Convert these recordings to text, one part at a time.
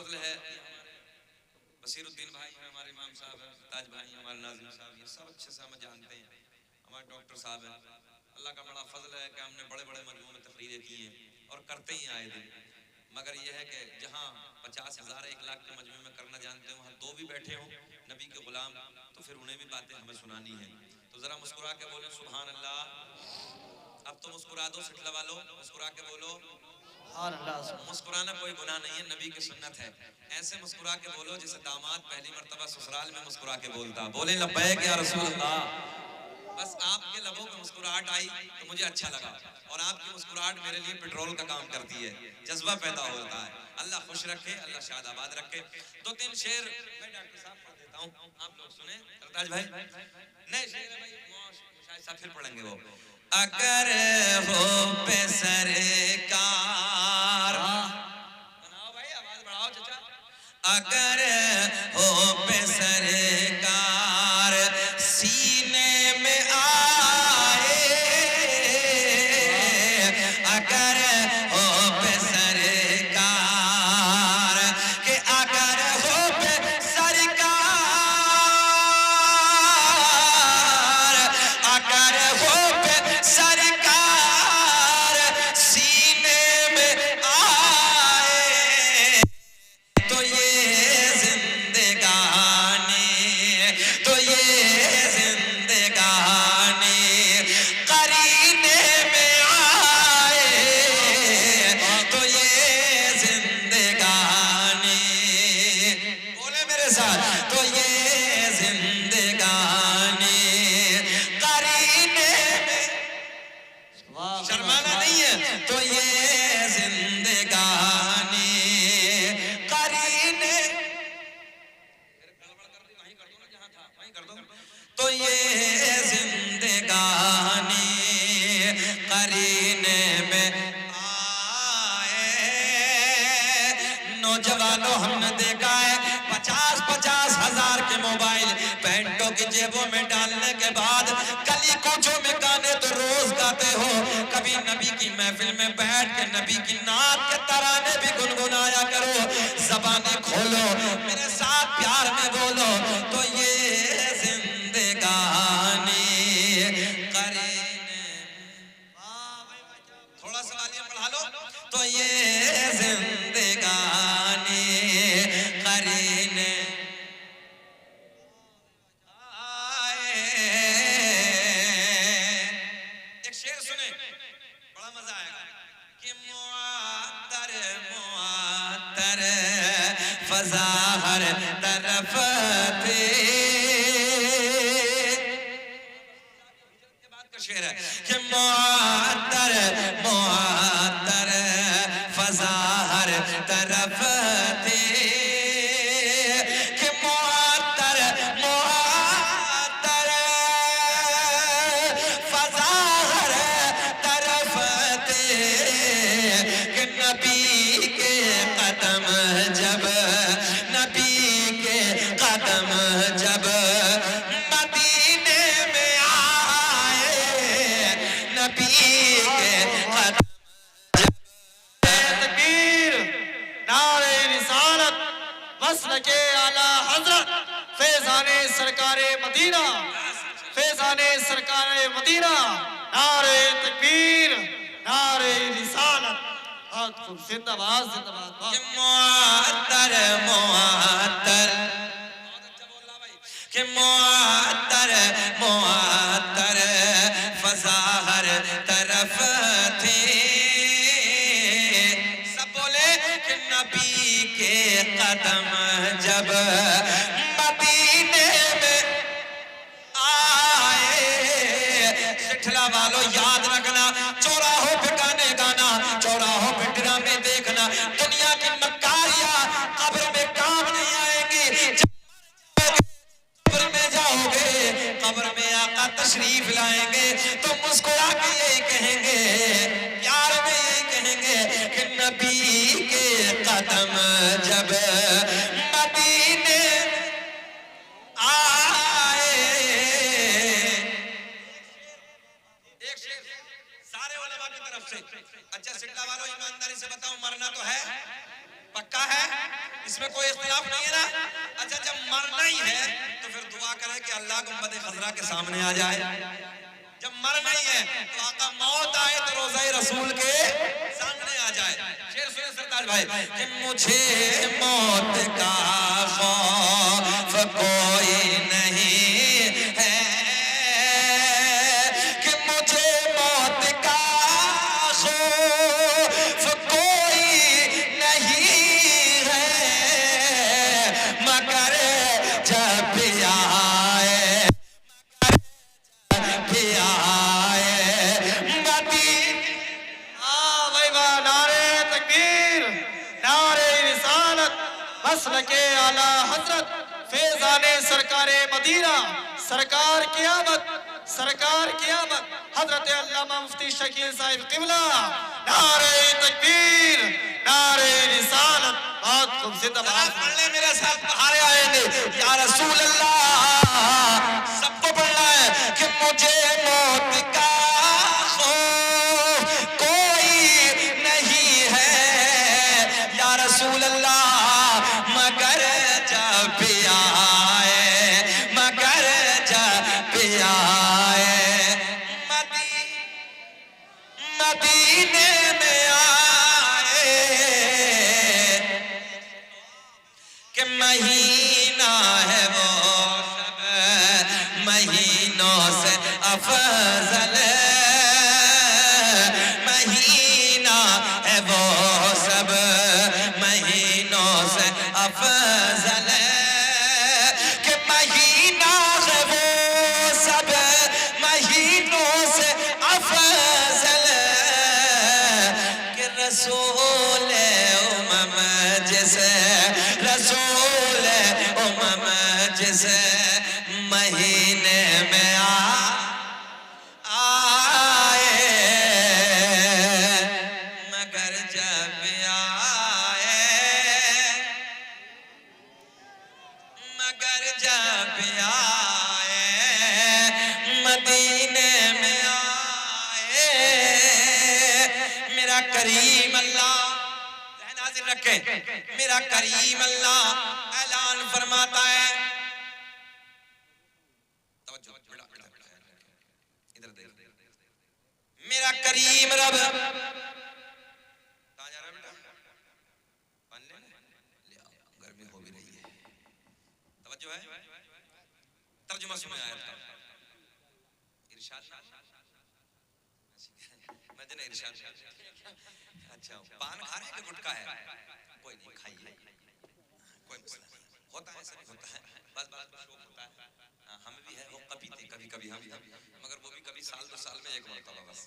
फजल है, बसीरुद्दीन भाई हैं, हमारे इमाम साहब हैं, ताज भाई हमारे नाज़िम साहब, ये सब अच्छे से हमें जानते हैं, हमारे डॉक्टर साहब हैं। अल्लाह का बड़ा फजल है कि हमने बड़े बड़े मजमू में तकरीरें की हैं और करते ही आए दिन। मगर यह है कि जहाँ 50,000 1 लाख के मजमू में करना जानते हो, वहाँ 2 भी बैठे हों नबी के गुलाम, तो फिर उन्हें भी बातें हमें सुनानी है। तो ज़रा मुस्कुरा के बोलें सुभान अल्लाह। अब तो मुस्कुरा दो सिटला वालों, मुस्कुरा के बोलो। मुस्कुराना कोई गुनाह नहीं है, नबी की सुन्नत है। ऐसे मुस्कुरा के बोलो जैसे दामाद पहली मर्तबा ससुराल में मुस्कुरा के बोलता, बोले लब्बैक या रसूल अल्लाह। बस आपके लबों पे मुस्कुराहट आई तो मुझे अच्छा लगा, और आपकी मुस्कुराहट मेरे लिए पेट्रोल का काम करती है, जज्बा पैदा होता है। अल्लाह खुश रखे, अल्लाह शादाबाद रखे। 2-3 शेर मैं डॉक्टर साहब पढ़ देता हूँ, आप लोग सुने। सरताज भाई नहीं शेर है भाई, शायद साहब फिर पढ़ेंगे वो। अगर हो पे सरकार, बनाओ भाई आवाज बढ़ाओ चाचा। अगर हो पे सरकार सीने में आए, अगर हो पे सरकार के, अगर हो पे सरकार, अगर हो पे सरकार सीने में आए, तो ये जिंदगानी, तो ये जिंदगानी करीने में आए, तो ये जिंदगानी, बोले मेरे साथ, तो ये जिंदगानी करीने में, शर्माना नहीं है, तो ये जिंदगानी करीने, तो ये जिंदगानी करीने में आए। नौजवानों हमने देखा है 50-50 हजार के मोबाइल पैंटों की जेबों में डालने के बाद गली कूचों में गाने तो रोज गाते हो, कभी नबी की महफिल में बैठ के नबी की नात के तराने भी गुनगुनाया करो। ज़बाने खोलो, मेरे साथ प्यार में बोलो, तो ये जिंदगानी करीने, थोड़ा सा वालियम बढ़ा लो, तो ये जिंदगानी करीने आए। एक शेर सुने, बड़ा मजा आएगा कि मुआत्तर मुआत्तर फज़ा हर तरफ थे, शेर है कि मुआत्तर मुआत्तर फज़ा हर तरफ थे, कि मुआत्तर मुआत्तर फज़ा हर तरफ थे, कि नबी के कदम जब, नबी के कदम जब मदीने में आए, नबी के कदम तकबीर, नारे रिसालत, मसलके आला हजरत फैज़ाने सरकारे मदीना, फैज़ाने सरकारे मदीना, नारे तकबीर, नारे रिसालत, जिंदाबाद जिंदाबाद। मुआत्तर मुआत्तर, कि मुआत्तर मुआत्तर फज़ा हर तरफ थे, सब बोले कि नबी के कदम जब मदीने में आए। सिठला वालों याद रखना, चौराहों पे गाने गाना, चौराहों पे ड्रामे देखना, दुनिया की मक्कारियां कब्र में काम नहीं आएंगी। कब्र में जाओगे, कब्र में आका तशरीफ लाएंगे तो मुस्कुरा के यही कहेंगे, प्यार में यही कहेंगे कि नबी के कदम जब मदीने आए। एक शेर सारे उलमा की तरफ से। अच्छा सिटला वालों ईमानदारी से बताओ, मरना तो है, पक्का है, इसमें कोई इख्तिलाफ नहीं है ना। अच्छा जब मरना ही है तो फिर दुआ करें कि अल्लाह गुंबद खजरा के सामने आ जाए। जब मरना ही है तो आका मौत आए तो रोज़ाए रसूल के सामने आ जाए। शेर सुने सरताज भाई कि मुझे मौत का खौफ कोई नहीं है, कि मुझे मौत का खौफ कोई नहीं है, मगर जब आए मसलके आला हजरत फैजाने सरकारे मदीना सरकार क़यामत हजरत अल्लामा मुफ्ती शकील साहिब क़िबला नारे तकबीर नारे रिसालत। बहुत खूबसूरत आवाज पढ़ने मेरे साथ पहाड़े आएंगे या रसूल अल्लाह। सबको पढ़ना है कि मुझे मौत का खौफ कोई नहीं है या रसूल अल्लाह, मगर जब आए मदीने में आए कि महीना है वो सब महीनों से अफजल, महीना है वो सब महीनों से अफजल, कि महीना है वो सब महीनों से अफजल, कि रसूल उमम जिसे रसूल उमम जिसे महीने में आए, मगर जब आए मदीने में आए, मेरा करीम अल्लाह नाज़िर रखे, मेरा करीम अल्लाह ऐलान फरमाता है। इधर देख, मेरा करीम रब कहाँ जा रहा है बेटा? पानी लेने? ले आओ, गर्मी हो भी रही है। तवज्जो है, तर्जुमा सुने आयत का। इरशाद मदीना इरशाद। अच्छा पान खा रहे हैं कि गुटखा है? कोई नहीं, खाइए, कोई मसला नहीं, होता है, सब होता है, बस शौक होता है। हम भी है हो कभी कभी हम भी, मगर वो भी कभी साल 2 साल में एक मरतबा बस।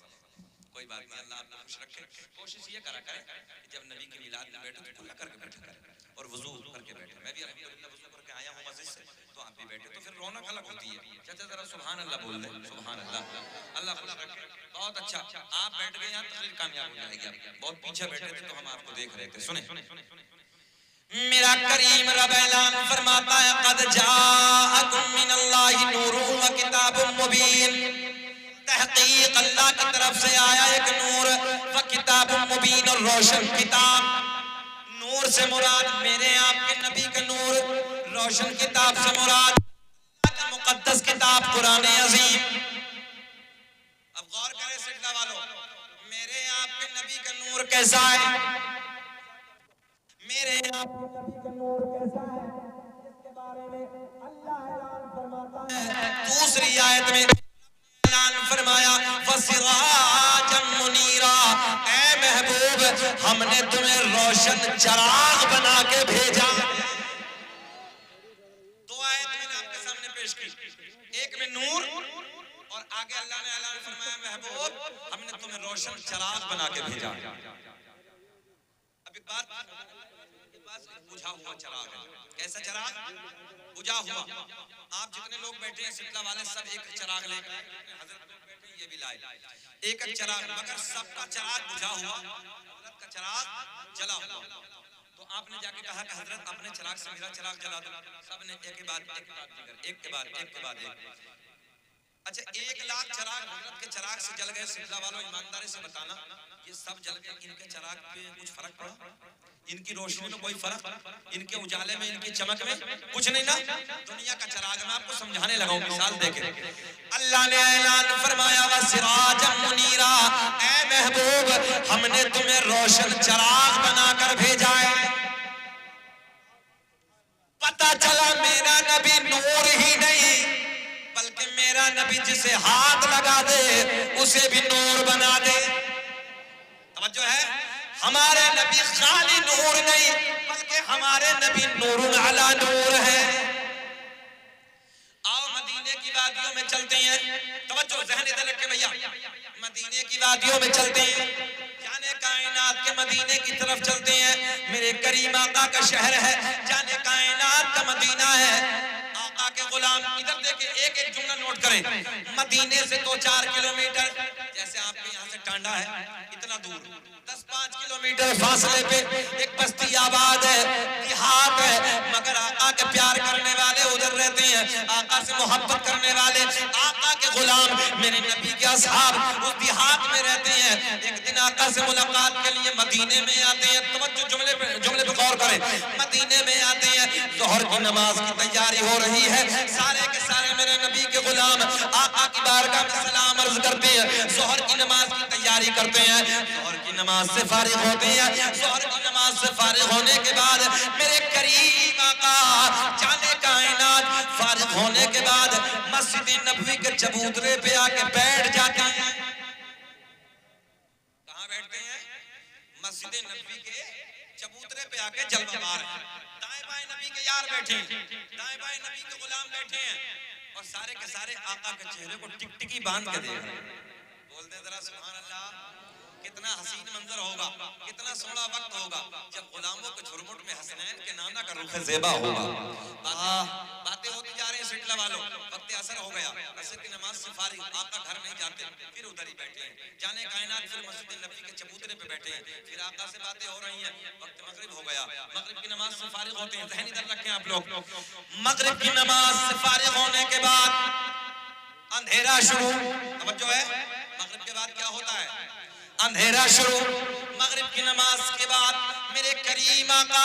कोई बात नहीं, अल्लाह आपको खुश रखे। कोशिश ये करा करें कि जब नबी की मिलाद में बैठो तो खुला करके बैठा करें और वुजू करके बैठे। मैं भी अल्हम्दुलिल्लाह वुजू करके आया हूँ मस्जिद से, तो आप भी बैठे तो फिर रौनक अलग होती है। चाचा जरा सुभान अल्लाह बोल दे, सुभान अल्लाह। अल्लाह खुश रखे। बहुत अच्छा, आप बैठ गए यहाँ तकरीर कामयाब हो जाएगी। आप बहुत पीछे बैठे थे तो हम आपको देख रहे थे। सुने, मेरा करीम रब ऐलान फरमाता है क़द जाअकुम मिनल्लाहि नूरुन व किताबुम मुबीन, तहकीक अल्लाह की तरफ से आया एक नूर व किताबुम मुबीन, और रोशन किताब। नूर से मुराद मेरे आपके नबी का नूर, रोशन किताब से मुराद मुक़द्दस किताब कुरान अज़ीम। अब गौर करें सिजदा वालों, मेरे आपके नबी का नूर कैसा है? मेरे आपके नबी का नूर कैसा है? इसके बारे में अल्लाह ऐलान फरमाता है दूसरी आयत में, ऐलान फरमाया फसिराजम मुनीरा, ऐ महबूब हमने तुम्हें रोशन चराग बना के भेजा। 2 आयत मैंने आपके सामने पेश की, एक में नूर और आगे अल्लाह ने ऐलान फरमाया महबूब हमने तुम्हें रोशन चराग बना के भेजा। अब एक बात बुझा हुआ चराग है। कैसा चराग? बुझा हुआ। आप जितने लोग बैठे हैं सिटला वाले सब एक चराग लेकर, हजरत लोग बैठे ये भी लाए एक चराग, मगर सबका चराग बुझा हुआ, हजरत का चराग जला हुआ। तो आपने जाके कहा कि हजरत अपने चराग से मेरा चराग जला दो। सबने एक के बाद एक के बाद एक। अच्छा 1 लाख चराग हजरत के चराग से जल गए। सिटला वालों ईमानदारी से बताना, ये सब जल गए, इनके चराग पे कुछ फर्क पड़ा? इनकी रोशनी में कोई फर्क, इनके उजाले में, इनकी चमक में कुछ नहीं ना। दुनिया का चिराग मैं आपको समझाने लगा हूं, मिसाल देके। अल्लाह ने ऐलान फरमाया व सिराजम मुनीरा, ऐ महबूब हमने तुम्हें रोशन चिराग बनाकर भेजा है। पता चला मेरा नबी नूर ही नहीं बल्कि मेरा नबी जिसे हाथ लगा दे उसे भी नूर बना दे। तवज्जो है, हमारे नबी खाली नूर नहीं बल्कि हमारे नबी नूरुन अला नूर है। आओ मदीने की वादियों में चलते हैं, तवज्जो ज़हन इधर रखे भैया, मदीने की वादियों में चलते हैं, जाने कायनात के मदीने की तरफ चलते हैं। मेरे करीम आका का शहर है, जाने कायनात का मदीना है। आका के गुलाम, इधर देखे, एक एक जुमला नोट करें। मदीने से 2-4 किलोमीटर, जैसे आपके यहाँ से टांडा है इतना दूर, 10-5 किलोमीटर फासले पे एक बस्ती आबाद है, देहात है, मगर आका के प्यार करने वाले उधर रहते हैं, आका से मोहब्बत करने वाले, आका के गुलाम, मेरे नबी के असहाब उस देहात में रहते हैं। एक दिन आका से मुलाकात के लिए मदीने में आते हैं। तवज्जो, जुमले पे गौर करें। मदीने में आते हैं, ज़ोहर की नमाज की तैयारी हो रही है, सारे के सारे मेरे नबी के गुलाम आका की बारगाह में सलाम अर्ज करते हैं, ज़ोहर की नमाज की तैयारी करते हैं, ज़ोहर की नमाज से फारिग होते हैं। ज़ोहर की नमाज से फारिग होने के बाद मेरे करीम आका जाने कायनात फारिग होने के बाद मस्जिद नबवी के चबूतरे पे आके बैठ जाते हैं। कहाँ बैठते हैं? मस्जिद नबवी के चबूतरे पे आके जलवा मार है। दाएं बाएं नबी के यार बैठे हैं, दाएं बाएं नबी के गुलाम बैठे हैं, और सारे के सारे आका के चेहरे को टिकटिकी बांध के देख रहे हैं। बोलते हैं जरा सुभान अल्लाह, कितना हसीन मंजर होगा, कितना सोना वक्त होगा जब गुलामों के झुरमुट में हसनैन के नाना का रुख ज़ेबा होगा। बातें होती जा रही हैं सिलसिला वालों, वक्त असर हो गया, असर की नमाज से फारिग, आका घर नहीं जाते, फिर उधर ही बैठे हैं, जाने कायनात फिर मस्जिद नबी के चबूतरे पे बैठे हैं, फिर आका से बातें हो रही हैं, वक्त मगरिब हो गया, मगरिब की नमाज से फारिग होते हैं। ज़हन इधर रखें आप लोग, मगरिब की नमाज से फारिग होने के बाद अंधेरा शुरू। तवज्जो है, मगरिब के बाद क्या होता है? अंधेरा शुरू। मगरिब की नमाज के बाद मेरे करीम आका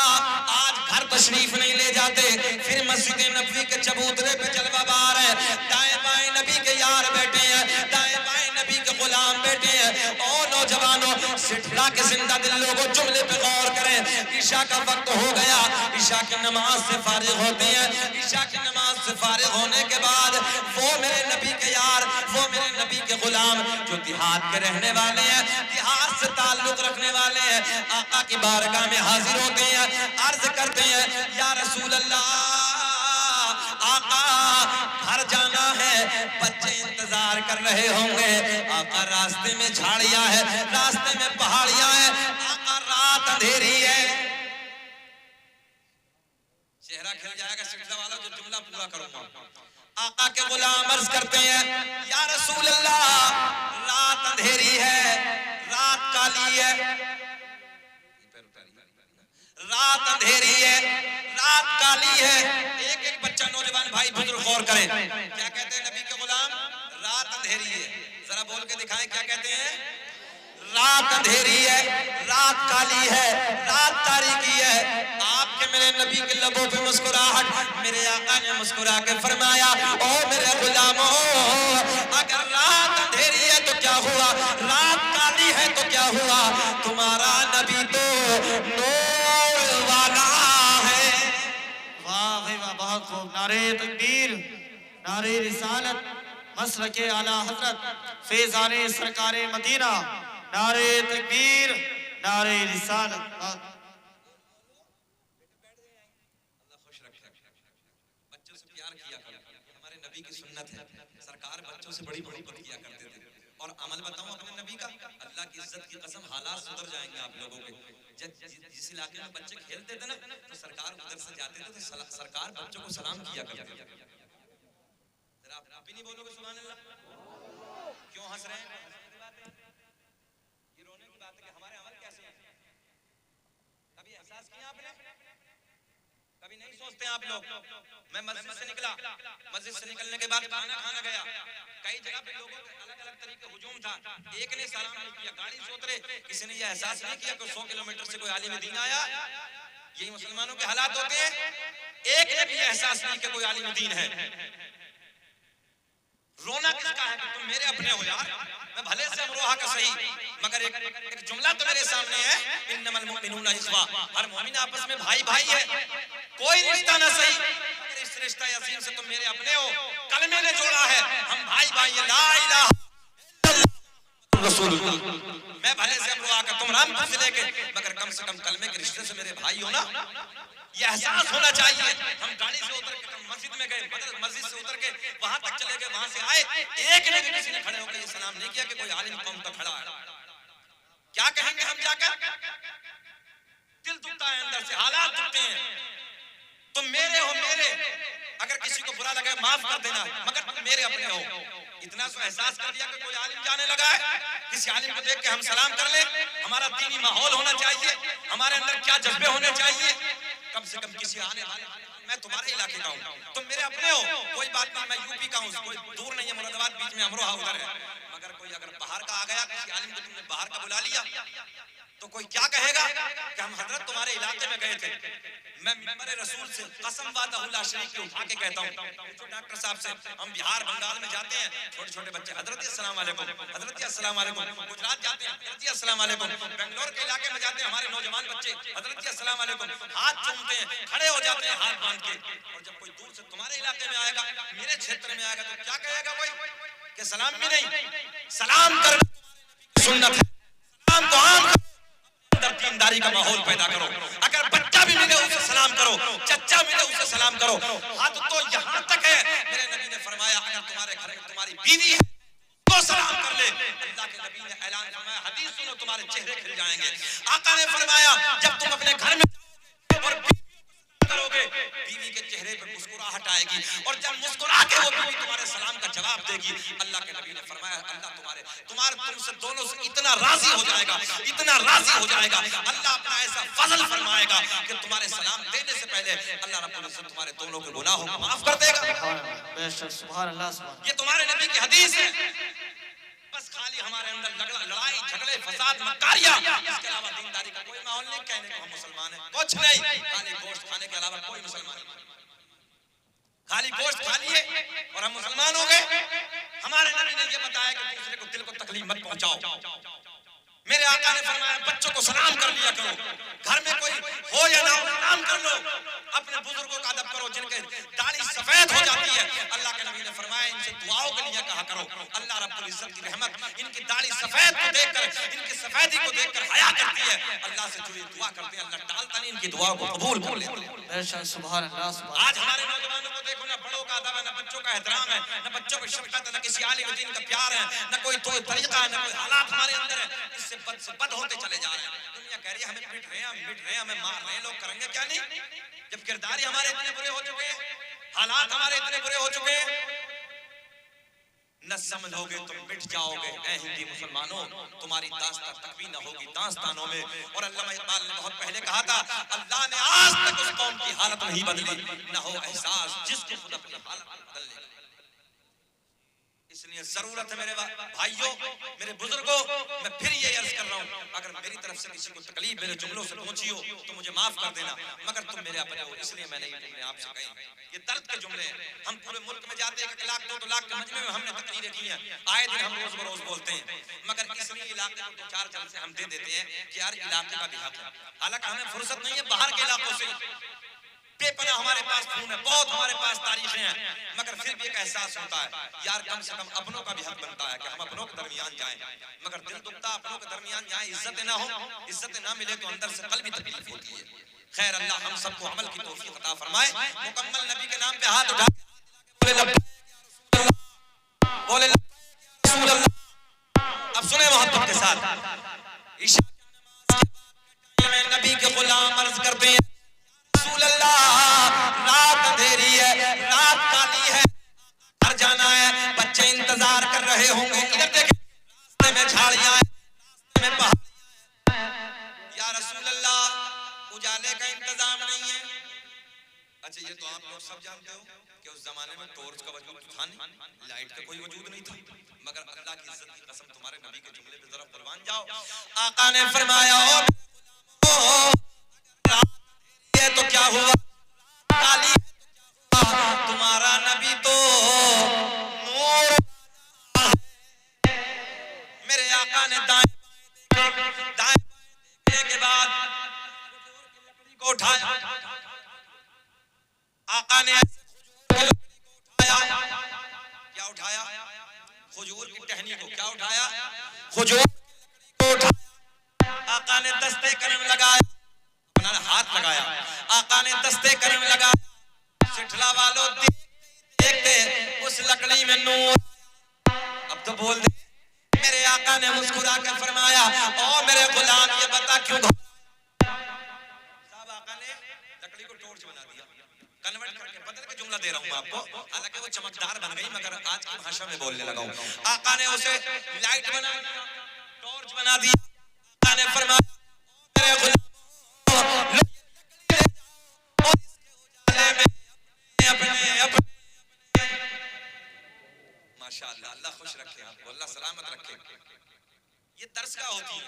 आज घर तशरीफ नहीं ले जाते, फिर मस्जिद नबवी के चबूतरे पे जलवा बार है, दाएं बाएं नबी के यार बैठे हैं, दाएं बाएं नबी के गुलाम बैठे हैं। और नौजवानों, सिठला के जिंदा दिल लोगों, जुमले पे गौर करें। ईशा का वक्त हो गया, ईशा की नमाज से फारिग होते हैं। ईशा की नमाज से फारिग होने के बाद वो मेरे नबी के यार, वो मेरे नबी के गुलाम जो देहात के रहने वाले हैं, देहात से ताल्लुक रखने वाले हैं, आका की बारगाह में हाजिर होते हैं, अर्ज करते हैं या रसूल अल्लाह, आका घर जाना है, बच्चे इंतजार कर रहे होंगे, आका रास्ते में झाड़ियां है, रास्ते में पहाड़ियां है, आका रात अंधेरी है। चेहरा खिल जाएगा सिलसिला वाला, जो जुमला पूरा करूंगा। आका के गुलाम अर्ज करते हैं या रसूल अल्लाह, रात अंधेरी है, रात काली है, रात अंधेरी है, रात काली है। एक एक बच्चा, नौजवान भाई बुजुर्ग गौर करें, क्या कहते हैं नबी के गुलाम? रात अंधेरी है। जरा बोल के दिखाएं क्या कहते हैं? रात अंधेरी है, रात काली है, रात तारीकी है। आपके मेरे नबी के लबों पे मुस्कुराहट, मेरे आका ने मुस्कुरा के फरमाया, ओ मेरे गुलामों, अगर रात अंधेरी है तो क्या हुआ, रात काली है तो क्या हुआ, तुम्हारा नबी तो नूर वाला है। वाह भाई वाह, बहुत खूब। नारे तकबीर, नारे रिसालत, मसलके आला हजरत फैज़ाने सरकारे मदीना, नारे तकबीर, नारे रिसालत। अल्लाह खुश रखे, बच्चों से प्यार किया करो, हमारे नबी की सुन्नत है। सरकार बच्चों से बड़ी मोहब्बत किया करते थे। और अमल बताऊं अपने नबी का, अल्लाह की इज्जत की कसम, हालात सुधर जाएंगे आप लोगों के। जिस इलाके में बच्चे खेलते थे ना, तो सरकार उधर से जाते थे तो सरकार बच्चों को सलाम किया करते थे। जरा आप भी नहीं बोलोगे सुभान अल्लाह? क्यों हंस रहे हैं? ये रोने की बात है कि हमारे अमल कैसे हैं? कभी एहसास किया आपने? कभी नहीं सोचते आप लोग। मैं मस्जिद से निकला, मस्जिद से निकलने के बाद खाना खाना गया, कई जगह पे लोगों के अलग अलग तरीके हुजूम था। एक ने सलाम नहीं किया, गाड़ी से उतरे, किसी ने यह एहसास नहीं किया कि 100 किलोमीटर से कोई आलिम दीन आया। यही मुसलमानों के हालात होते हैं, एक ने भी एहसास नहीं कि कोई आलिम दीन है। रोना किसका है कि तुम मेरे अपने हो यार, मैं भले से अमरोहा का सही, मगर एक जुमला तो मेरे सामने है, इन्नमल मुमिनूना इख्वा, हर मोमिन आपस में भाई भाई है, कोई रिश्ता ना सही, मगर इस रिश्ता अजीम से तुम मेरे अपने हो, कलमे ने जोड़ा है, हम भाई भाई है, ला इलाहा रसूलुल्लाह। मैं भले से अमरोहा का, तुम रामपुर जिले के, मगर कम से कम कलमे के रिश्ते से मेरे भाई हो ना, ये एहसास होना चाहिए। हम गाड़ी से उतर के मस्जिद में गए, मस्जिद से उतर के वहां तक चले गए, वहां से आए, एक ने भी किसी ने खड़े होकर ये सलाम नहीं किया कि कोई आलिम कौम का खड़ा है। क्या कहेंगे हम जाकर? दिल दुखता है अंदर से, हालात दुखते हैं। तुम मेरे हो मेरे, अगर किसी को बुरा लगे माफ कर देना, मगर तुम मेरे अपने हो। इतना तो एहसास कर लिया कि कोई आलिम जाने लगा है, किसी आलिम को देख के हम सलाम कर ले। हमारा दीनी माहौल होना चाहिए, हमारे अंदर क्या जज्बे होने चाहिए। कम से कम किसी आने वाले, मैं तुम्हारे इलाके का हूँ, तुम मेरे अपने हो, कोई बात नहीं, मैं यूपी का हूँ, कोई दूर नहीं है, मुरादाबाद बीच में अमरोहा उधर है। मगर कोई अगर बाहर का आ गया, किसी आलिम को तुमने बाहर का बुला लिया, तो कोई क्या कहेगा कि हम हजरत तुम्हारे इलाके में गए थे। मैं मिंबर रसूल से कसम वादा शरीक के उठा के कहता हूँ, डॉक्टर साहब से, हम बिहार बंगाल में जाते हैं, छोटे छोटे बच्चे हजरत अस्सलाम वालेकुम, हजरत अस्सलाम वालेकुम, गुजरात जाते हैं हजरत अस्सलाम वालेकुम, बेंगलोर के इलाके में जाते हैं हमारे नौजवान बच्चे हजरत अस्सलाम वालेकुम, हाथ चूमते हैं, खड़े हो जाते हैं हाथ बांध के। और जब कोई दूर से तुम्हारे इलाके में आएगा, मेरे क्षेत्र में आएगा, तो क्या कहेगा कोई कि सलाम भी नहीं, सलाम करना सुन्नत है, सलाम तो आम दीनदारी का माहौल पैदा करो। अगर बच्चा भी मिले उसे सलाम करो, चच्चा मिले उसे सलाम करो। हाथ तो यहाँ तक है, मेरे नबी ने फरमाया अगर तुम्हारे घर में तुम्हारी बीवी है तो सलाम कर ले। अल्लाह के नबी ने ऐलान फरमाया, हदीस सुनो तुम्हारे चेहरे खिल जाएंगे। आका ने फरमाया जब तुम अपने घर में और करोगे, बीवी के चेहरे पर मुस्कुराहट आएगी, और जब मुस्कुरा के वो बीवी तुम्हारे सलाम का जवाब देगी, अल्लाह के नबी ने फरमाया अल्लाह तुम्हारे तुमसे दोनों से इतना राजी हो जाएगा, इतना राजी हो जाएगा, अल्लाह अपना ऐसा फजल फरमाएगा कि तुम्हारे सलाम देने से पहले अल्लाह रब्बुल इज्जत तुम्हारे दोनों के गुनाहों को माफ कर देगा। बेशक, सुभान अल्लाह, सुभान। ये तुम्हारे नबी की हदीस है। बस खाली हमारे अंदर लड़ाई झगड़े फसाद मक्कारियां, इसके अलावा दीनदारी का कोई माहौल नहीं। कहने को हम मुसलमान हैं, कुछ नहीं, खाली गोश्त खाने के अलावा कोई मुसलमान नहीं। खाली गोश्त खा लिए और हम मुसलमान हो गए। हमारे नबी ने ये बताया कि दूसरे को दिल को तकलीफ मत पहुंचाओ। मेरे आका ने फरमाया बच्चों को सलाम कर लिया करो, घर में कोई हो या ना हो सलाम कर लो। अपने बुजुर्गों का अदब करो, जिनके दाढ़ी सफेद हो जाती है, अल्लाह के नबी ने फरमाया इनसे दुआओं के लिए कहा करो। अल्लाह रब्बुल इज्जत की रहमत इनकी दाढ़ी सफेद को देखकर, इनकी सफेदी को देखकर हया करती है। अल्लाह से जुड़ी दुआ करते हैं, अल्लाह टालता नहीं, इनकी दुआ को कबूल कर लेता है। बेशक, सुभान अल्लाह, सुभान। आज हमारे नौजवानों को देखो, ना बड़ों का अदब है, ना बच्चों का एहतराम है, ना बच्चों की शफकत है, ना किसी आलिम दीन का प्यार है, ना कोई तो तरीका है, ना कोई हालात हमारे अंदर है। इससे बद से बद होते चले जा रहे हैं। दुनिया कह रही है हमें पिट रहे हैं, हम मिट रहे हैं, हमें मार रहे हैं, लोग करेंगे क्या नहीं, जब किरदार हमारे इतने बुरे हो चुके हैं, हालात हमारे इतने बुरे हो चुके हैं। न समझोगे तुम मिट जाओगे। ऐ हिंदी मुसलमानों, तुम्हारी दास्तां तक भी न होगी दास्तानों में। और अल्लामा इकबाल ने बहुत पहले कहा था, अल्लाह ने आज तक उस कौम की हालत नहीं बदली, न हो एहसास जिसको खुद अपनी हालत बदलने का। इसलिए जरूरत है मेरे भाइयों, मेरे बुजुर्गों, मैं फिर ये अर्ज कर रहा हूँ, अगर मेरी तरफ से किसी को तकलीफ मेरे जुमलों से पहुंची हो तो मुझे माफ कर देना, मगर तुम मेरे अपने हो, इसलिए मैंने ये जुमले आपसे कहे। ये दर्द के जुमले हैं। हम पूरे मुल्क में जाते हैं, 1 लाख 2 लाख के मजमे में हमने तकरीरें की हैं, आए दिन हम रोज बरोज बोलते हैं, मगर इसलिए इलाके को 2-4 जलसे हम दे देते हैं कि यार इलाके का भी हक है। हालांकि हमें फुर्सत नहीं है बाहर के इलाकों से, बेपना हमारे पास खून है, बहुत हमारे पास तारीखें हैं, मगर फिर भी एक एहसास होता है यार कम से कम अपनों का भी हक बनता है कि हम अपनों के दरमियान जाएं। मगर दिल दुखता अपनों के दरमियान जाएं, इज्जत ना हो, इज्जत ना मिले तो अंदर से कल भी तकलीफ होती है। खैर, अल्लाह हम सबको अमल की तौफीक अता फरमाए। मुकम्मल नबी के नाम पे हाथ उठा बोले रसूल अल्लाह। अब सुने मोहब्बत के साथ, इशा में नबी के गुलाम अर्ज करते हैं, रात अंधेरी है, रात काली है, घर जाना है, बच्चे इंतजार कर रहे होंगे, इधर देखें रास्ते में झाड़ियां हैं, रास्ते में पहाड़, या रसूल अल्लाह उजाले का इंतजाम नहीं है, अच्छा ये तो आप लोग सब जानते हो कि उस जमाने में टॉर्च का वजूद था नहीं, लाइट का कोई वजूद नहीं था, मगर अल्लाह की इज्जत की कसम तुम्हारे नबी के जुमले पे जरा कुर्बान जाओ। आका ने फरमाया ओ ये तो क्या हुआ, काली तुम्हारा नबी तो नूर। मेरे आका ने दाएं देखने के बाद को उठाया, आका ने उठाया, क्या उठाया, खजूर की टहनी को क्या उठाया, खजूर को उठाया। आका ने दस्ते करीम लगाया, हाथ लगाया, आका ने दस्ते करीम लगाया। सिठला वालों देखते उस लकड़ी में नूर। अब तो बोल दे। मेरे आका ने मुस्कुरा कर फरमाया ओ मेरे गुलाम ये बता क्यों साहब। आका ने लकड़ी को टॉर्च बना दिया, कन्वर्ट करके बदल के जुमला दे रहा हूं आपको, हालांकि वो चमकदार बन गई मगर आज की भाषा में बोलने लगा हूं। आका ने उसे लाइट बना दिया, टॉर्च बना दिया। आका ने फरमाया मेरे गुलाम माशाअल्लाह, अल्लाह खुश रखे आपको, अल्लाह सलामत रखे। ये दरसगाह होती है।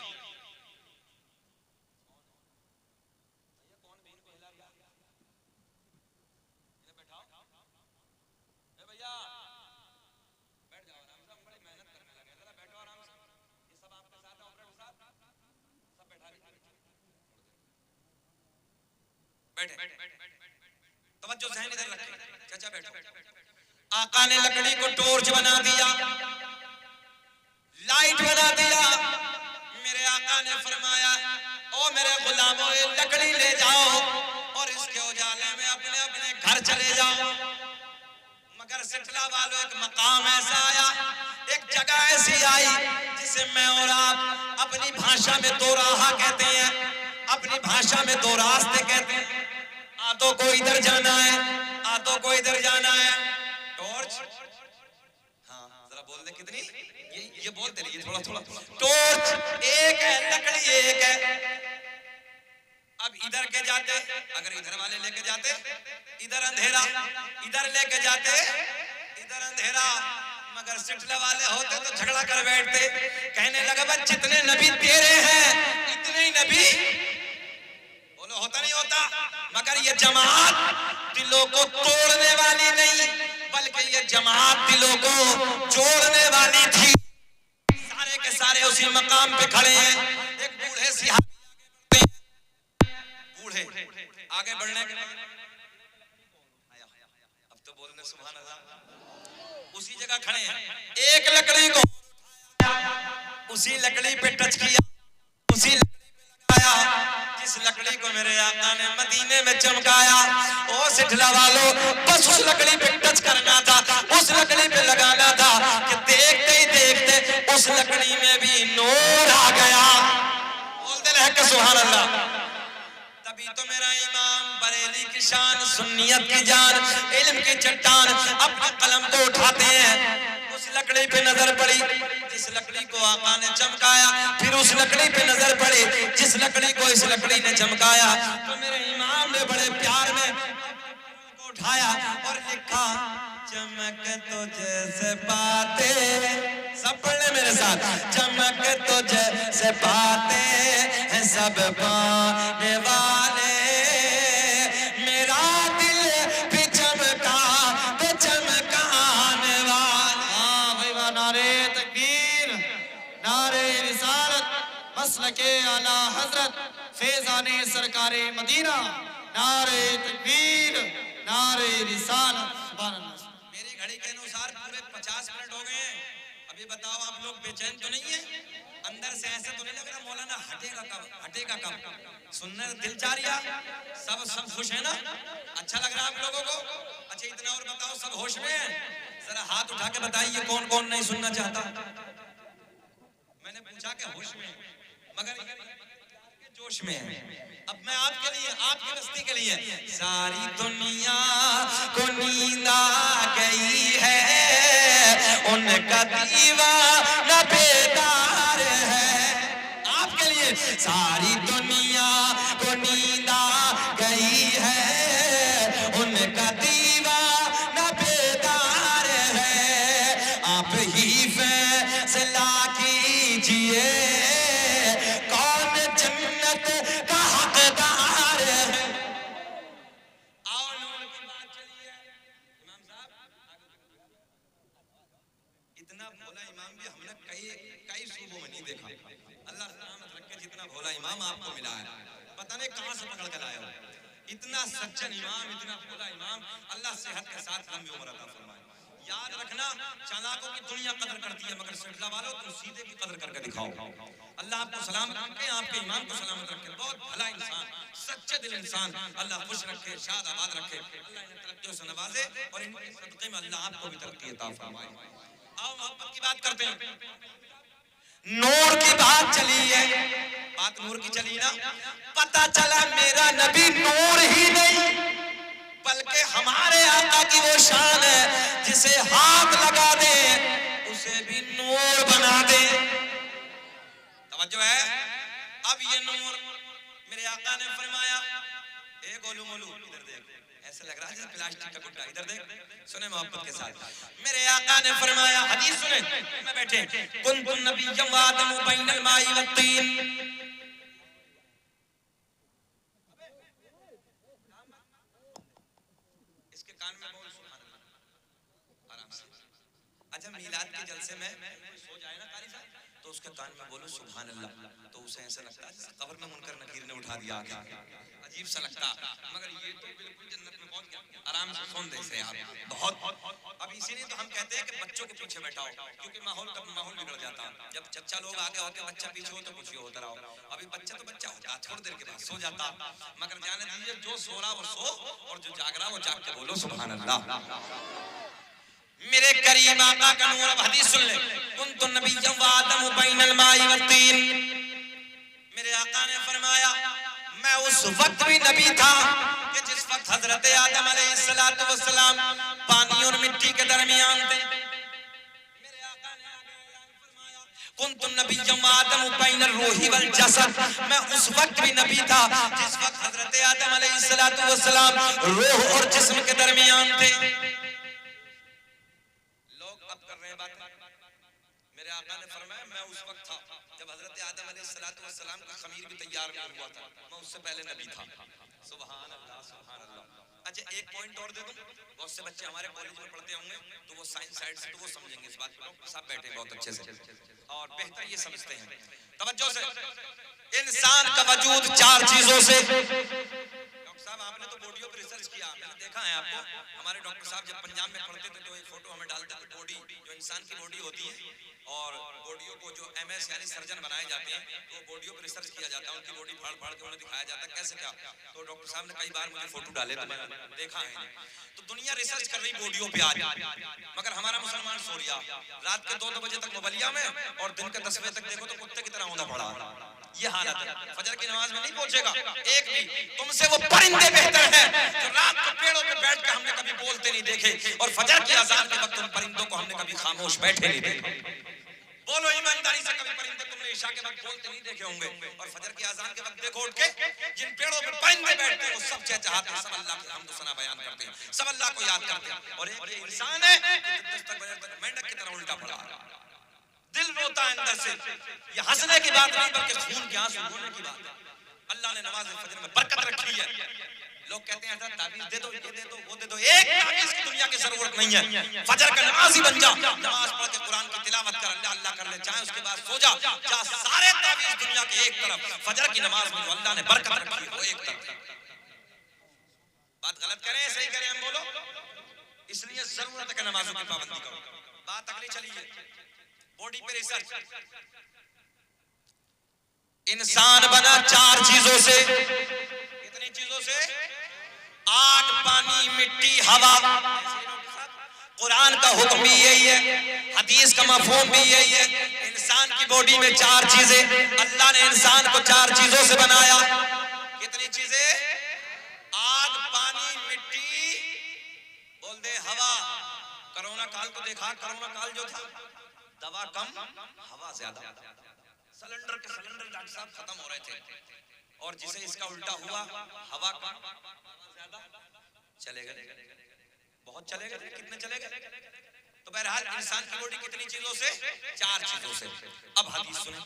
तवज्जो ज़हन इधर रखें, चाचा बैठो। आका ने लकड़ी को टॉर्च बना दिया, लाइट बना दिया। मेरे आका ने फरमाया ओ मेरे गुलामों ये लकड़ी ले जाओ और इसके उजाले में अपने अपने घर चले जाओ। मगर सिठला वालों एक मकाम ऐसा आया, एक जगह ऐसी आई जिसे मैं और आप अपनी भाषा में दो राह कहते हैं, अपनी भाषा में दो रास्ते कहते हैं। आधों को इधर जाना है, आधों को इधर जाना है। टॉर्च, हाँ जरा बोल दे कितनी, ये बोलते रहिए थोड़ा थोड़ा। टॉर्च एक है, लकड़ी एक है। अब इधर के जाते, अगर इधर वाले लेके जाते इधर अंधेरा, इधर लेके जाते इधर अंधेरा। मगर सिठला वाले होते तो झगड़ा कर बैठते, कहने लगा बस जितने नबी तेरे हैं इतने ही नबी। बोलो होता नहीं होता। मगर ये जमात दिलों को तोड़ने वाली नहीं बल्कि ये जमात दिलों को जोड़ने वाली थी। सारे के सारे उसी मकाम पे खड़े हैं। एक बूढ़े सिहाबी, बूढ़े आगे बढ़ने के अब तो बोलने सुभान अल्लाह, उसी जगह खड़े हैं। एक लकड़ी को उसी लकड़ी पे टच किया, उसी जिस लकड़ी को मेरे आका ने मदीने में चमकाया। ओ सिठला वालों बस उस लकड़ी पे टच करना था, उस लकड़ी पे लगाना था कि देखते ही देखते उस लकड़ी में भी नूर आ गया। बोलते रहे सुभान अल्लाह। तभी तो मेरा इमाम बरेली की शान, सुन्नियत की जान, इल्म की चट्टान अपने कलम को उठाते हैं। उस लकड़ी पे नजर पड़ी जिस लकड़ी को आका ने चमकाया, फिर उस लकड़ी पे नजर पड़ी जिस लकड़ी को इस लकड़ी ने चमकाया। तो मेरे इमाम ने बड़े प्यार में उठाया और लिखा चमक तो जैसे पाते, सब पढ़ने मेरे साथ, चमक तो जैसे पाते हैं सब पाने वाले, मेरा दिल भी चमका तो चमकाने वाले। हाँ भाई वाह, नारे तकबीर, नारे रिसालत, मसलके आला हजरत फैज़ाने सरकारे मदीना, नारे तकबीर, नारे रिसालत। सुभान अल्लाह। मेरी घड़ी के अनुसार पूरे 50 मिनट हो गए हैं। अभी बताओ आप लोग बेचैन तो नहीं है? अंदर से ऐसे तो नहीं लग रहा मौलाना हटेगा कब, हटेगा कब? सुनने दिल चाह रहा, सब खुश है ना? अच्छा लग रहा आप लोगों को? अच्छा इतना और बताओ, सब होश में है? जरा हाथ उठा के बताइए कौन कौन नहीं सुनना चाहता। मैंने पूछा कि होश में, मगर जोश में है। अब मैं आपके लिए, आपकी बस्ती के लिए, सारी दुनिया को नींद आ गई है, उनका दीवाना बेदार है। आपके लिए सारी दुनिया को नींद आ गई है, इमाम आपको मिला है, पता नहीं कहां से पकड़ कर लाया हो। इतना सज्जन इमाम, इतना भोला इमाम, अल्लाह सेहत के साथ लंबी उम्र अता फरमाए। याद रखना, चालाकों की दुनिया कदर करती है, मगर सिरला वालों तुम सीधे की कदर करके दिखाओ। अल्लाह आपको सलामत रखे, आपके इमाम को सलामत रखे। बहुत भला इंसान, सच्चे दिल इंसान, अल्लाह खुश रखे, शाद आबाद रखे, अल्लाह इन्हें तरक्कियों से नवाजे और इनके सदक़े में अल्लाह आपको भी तरक्की अता फरमाए। आओ मोहब्बत की बात करते हैं। नूर की बात चली है, बात नूर की चली ना, पता चला मेरा नबी नूर ही नहीं बल्कि हमारे आका की वो शान है जिसे हाथ लगा दे उसे भी नूर बना दे। तवज्जो है। अब ये नूर मेरे आका ने फरमाया, ए गोलू मोलू इधर देख, ऐसा लग रहा है जैसे प्लास्टिक का गुड्डा, इधर देख, सुने मोहब्बत के साथ। मेरे आका ने फरमाया, हदीस सुने में बैठे, कुन्तु नबिय्यम व आदमु बैनल माई व तीन। अच्छा, मीलाद के जलसे में सो जाए ना कारी साहब तो उसके कान में बोलो सुभान अल्लाह, तो उसे ऐसा लगता है जैसे कब्र में मुनकर नकीर ने उठा दिया, अजीब सा लगता। मगर ये तो बिल्कुल जन्नत में पहुंच गया, आराम से सुन दे से यार बहुत। अब इसीलिए तो हम कहते हैं कि बच्चों के पीछे बैठाओ, क्योंकि माहौल बिगड़ जाता है। जब चच्चा लोग आगे होते बच्चा पीछे हो तो कुछ होता रहो। अभी बच्चा तो बच्चा होता, थोड़ी देर के बाद सो जाता, मगर जाने दीजिए जो सो रहा वो सो और जो जाग रहा वो जाग के बोलो सुभान अल्लाह। मेरे करीम आका का नूर। अब हदीस सुन ले, कुन्तु नबिय्यम व आदमु बैनल माई व तीन। मेरे आका ने फरमाया, मैं उस वक्त भी नबी था कि जिस वक्त हजरत आदम अलैहिस्सलातु वस्सलाम पानी और मिट्टी के दरमियान थे। मेरे आका ने फरमाया, कुन्तु नबिय्यम व आदमु बैनल रूही वल जसद। मैं उस वक्त भी नबी था जिस वक्त हजरत आदम अलैहिस्सलातु वस्सलाम रूह और जिस्म के दरमियान थे। मेरे आका ने फरमाया, मैं उस वक्त था जब हजरत आदम अलैहिस्सलाम का खमीर भी तैयार नहीं हुआ था, मैं उससे पहले नबी था। सुभान अल्लाह, सुभान अल्लाह। अच्छा, एक पॉइंट और दे दूं, बहुत से बच्चे हमारे कॉलेज में पढ़ते होंगे तो वो साइंस साइड से तो वो समझेंगे इस बात को, सब बैठे बहुत अच्छे से और बेहतर ये समझते हैं। तवज्जो से, इंसान का वजूद चार चीजों से। डॉक्टर साहब आपने तो बॉडी पर रिसर्च किया, मैंने देखा है आपको। हमारे डॉक्टर साहब जब पंजाब में पढ़ते थे तो एक फोटो हमें डालते थे, बॉडी जो इंसान की बॉडी होती है और बॉडियों को जो एमएस यानी सर्जन बनाए जाते हैं तो बॉडियों पर रिसर्च किया जाता है, उनकी बॉडी फाड़ फाड़ के उन्हें दिखाया जाता है कैसे क्या। तो डॉक्टर साहब ने कई बार मुझे फोटो डाले तो मैंने देखा है। तो दुनिया रिसर्च कर रही बॉडियों पे आज, मगर हमारा मुसलमान सो रहा रात के 2-2 बजे तक मोबाइलिया में और दिन के 10 बजे तक देखो तो कुत्ते की तरह होना पड़ा। ये हालत है। फजर की नमाज में नहीं पहुंचेगा एक भी, तुमसे वो परिंदे बेहतर हैं जो रात को पेड़ों पे बैठ के हमने कभी बोलते नहीं देखे और फजर की अज़ान के वक्त उन परिंदों को हमने कभी खामोश बैठे नहीं देखे। बोलो ईमानदारी से, कभी परिंदे तुमने इशा के वक्त बोलते नहीं देखे होंगे और फजर की अज़ान के वक्त देखो उठ के जिन पेड़ों पे परिंदे बैठते हैं वो सब चहचहाते हैं, सब अल्लाह के हम्द सना बयान करते हैं, सब अल्लाह को याद करते हैं। और एक इंसान है मेंढक की तरह उल्टा पड़ा, दिल रोता है अंदर से। ये हंसने की बात नहीं बल्कि खून के आंसू रोने की बात है। अल्लाह ने नमाज फजर में बरकत रखी है। लोग कहते हैं ऐसा ताबीज दे दो, ये दे दो, वो दे दो, एक ताबीज की दुनिया की जरूरत नहीं है। फजर का नमाजी बन जा, नमाज पढ़ के कुरान की तिलावत कर, अल्लाह अल्लाह कर ले, चाहे उसके बाद सो जा, जा सारे ताबीज दुनिया के एक तरफ, फजर की नमाज में जो अल्लाह ने बरकत रखी है वो एक तरफ। बात गलत करें सही करें हम बोलो, इसलिए जरूरत है कि नमाजों की पाबंदी करो। बात अगली चलिए, बॉडी पे रिसर्च। इंसान बना चार चीजों से। कितनी चीजों से? आग, पानी, मिट्टी, हवा। कुरान का हुक्म भी यही है, हदीस का मफहूम भी यही है। इंसान की बॉडी में चार चीजें, अल्लाह ने इंसान को चार चीजों से बनाया। कितनी चीजें? आग, पानी, मिट्टी, बोल दे हवा। कोरोना काल को देखा, कोरोना काल जो था दवा कम हवा ज्यादा, सिलेंडर के सिलेंडर डॉक्टर साहब खत्म हो रहे थे और जिसे इसका उल्टा हुआ हवा कम ज्यादा चले गए, बहुत चले गए। कितने चले गए? तो बहरहाल इंसान की बॉडी कितनी चीजों से? चार चीजों से। अब हदीस सुनो,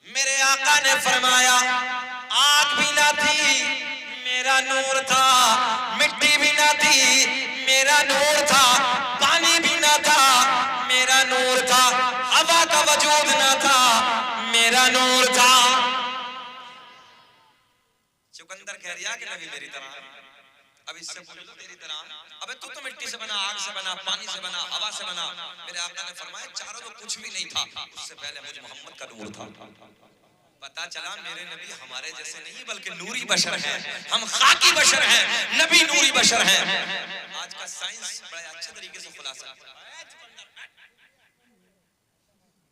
मेरे आका ने फरमाया आग भी ना थी मेरा नूर था, मिट्टी भी ना थी मेरा नूर था, पानी भी ना था मेरा नूर था, हवा का वजूद ना था मेरा नूर था। कह रिया कि नबी मेरी तरह, अब इससे पूछ लो तेरी तरह, अबे तू तो मिट्टी से बना, आग से बना, पानी से बना, हवा से बना। मेरे आका ने फरमाया चारों तो कुछ भी नहीं था, उससे पहले मुझ मोहम्मद का नूर था। पता चला मेरे नबी हमारे जैसे नहीं बल्कि नूरी बशर हैं, हम खाकी बशर हैं, नबी नूरी बशर हैं। आज का साइंस बड़े अच्छे तरीके से खुलासा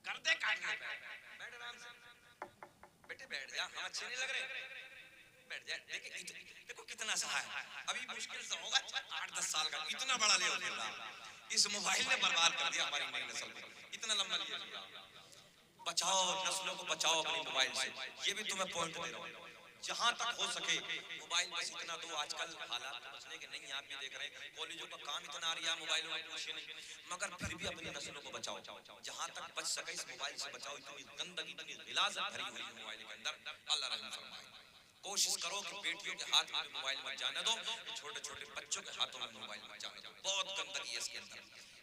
कर दे, काटने बैठ आराम से, बेटे बैठ जा, हम अच्छे नहीं लग रहे, बैठ जा। देखो कितना सा है, अभी मुश्किल से होगा 8-10 साल का, इतना बड़ा ले होगा। इस मोबाइल ने बर्बाद कर दिया हमारी नई नस्ल को, इतना लंबा लिया। बचाओ नस्लों को, बचाओ अपनी मोबाइल से, ये भी तुम्हें पॉइंट दे रहा हूँ। जहां तक हो सके मोबाइल बस इतना दो। आजकल हालात बचने के नहीं, आप भी देख रहे हैं कॉलेजों का काम इतना आ रहा है, मोबाइलों में पूछे नहीं, मगर फिर भी अपनी नस्लों को बचाओ, जहां तक बच सके इस मोबाइल से बचाओ। इतनी गंदगी, इतनी गिलाजत भरी हुई है मोबाइल के अंदर, अल्लाह रहम फरमाए। कोशिश करो कि बेटियों के हाथ में मोबाइल मत जाने दो, छोटे छोटे बच्चों के हाथों में मोबाइल मत जाने दो, बहुत गंदगी है इसके अंदर।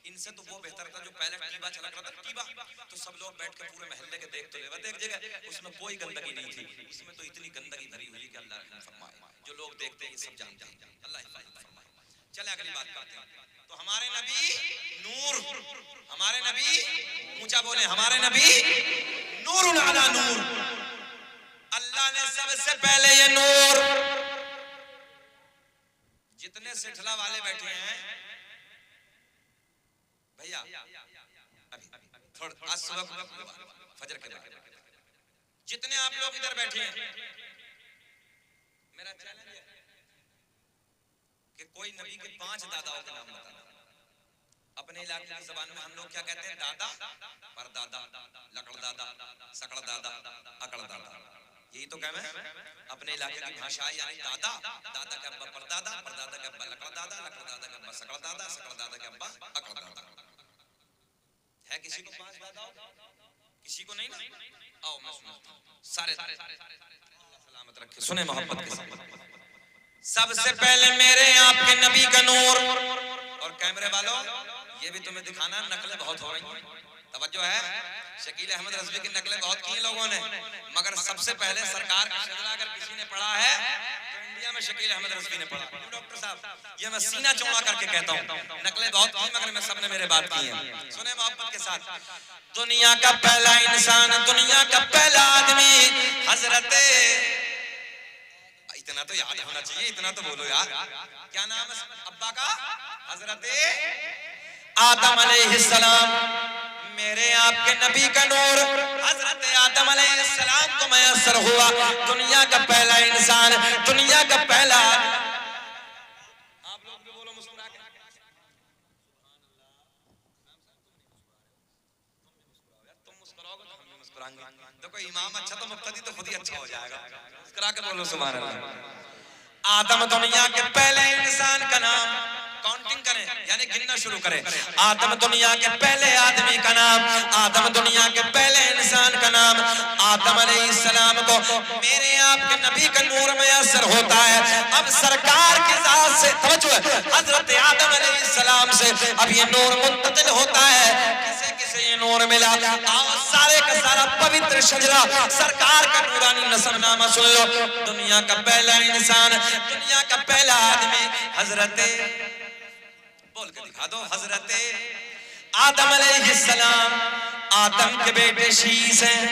इनसे तो वो बेहतर था जो पहले टीबा चला करता था, टीबा तो सब लोग बैठ के पूरे मोहल्ले के देख तो लेवा, देख जगह उसमें कोई गंदगी नहीं थी, इसमें तो इतनी गंदगी भरी हुई कि अल्लाह रहम फरमाए। जो लोग देखते हैं ये सब जानते हैं, अल्लाह हिफाजत फरमाए। चले अगली बात करते हैं। तो हमारे नबी नूर, हमारे नबी ऊंचा बोले, हमारे नबी नूरुन अला नूर। अल्लाह ने सबसे पहले ये नूर, जितने सिठला वाले बैठे हैं भैया, अभी थोड़ा आज सुबह फजर के बाद जितने आप लोग इधर बैठे हैं, मेरा चैलेंज है कि कोई नबी के 5 दादाओं के नाम बताना। अपने इलाके की ज़बान में हम लोग क्या कहते हैं? दादा, परदादा, लकड़ दादा, सकड़ दादा, अकड़ दादा, यही तो कहना है अपने इलाके की भाषा। यानी दादा, दादा का अब्बा परदादा, परदादा का अब्बा लकड़ दादा, लकड़ दादा का अब्बा सकड़ दादा, सकड़ दादा का अब्बा अकड़ दादा। है किसी को 5 दादा? किसी को नहीं ना? आओ मैं सुनाता हूं सारे सलामत रखे, सुने मोहब्बत के साथ। सबसे पहले मेरे आपके नबी का नूर, और कैमरे वालों ये भी तुम्हें दिखाना, नकलें बहुत हो रही हैं, तवज्जो है। शकील अहमद रज़वी की नकलें बहुत की लोगों ने, मगर सबसे पहले सरकार का शजरा अगर किसी ने पढ़ा है तो इंडिया में शकील अहमद रज़वी ने पढ़ा। डॉक्टर साहब ये मैं सीना चौड़ा करके कहता हूँ, नकलें बहुत की मगर मैं सबने मेरे बात की है। सुने मोहब्बत के साथ। दुनिया का पहला इंसान, दुनिया का पहला आदमी हजरत, इतना तो याद होना चाहिए, इतना तो बोलो यार, क्या नाम है अब्बा का? हजरत आदम अलैहिस्सलाम। मेरे आपके नबी का नूर हजरत आदम अलैहिस्सलाम को मैसर हुआ। दुनिया का पहला इंसान, दुनिया का पहला। आप लोग भी बोलो मुस्कुरा के, तुम मुस्कुराओगे तो हम भी मुस्कुराएंगे। देखो इमाम अच्छा तो मुक्तदी तो खुद ही अच्छा हो जाएगा। मुस्कुरा के बोलो सुभान अल्लाह। आदम दुनिया के पहले इंसान का नाम, काउंटिंग करें यानी गिनना शुरू करें। आदम दुनिया के पहले आदमी का नाम, आदम दुनिया के पहले इंसान का नाम। आदम अलैहिस्सलाम को मेरे आपके नबी का नूर मैसर होता है। अब सरकार की जात से तवज्जो, हजरत आदम अलैहिस्सलाम से अब ये नूर मुंतकिल होता है। किसे किसे ये नूर मिला? आओ सारे का सारा पवित्र शजरा सरकार का नूरानी नसबनामा सुन लो। दुनिया का पहला इंसान, दुनिया का पहला आदमी हजरत, बोल के दिखा दो, हजरत आदम अलैहिस्सलाम। आदम के बेटे शीश हैं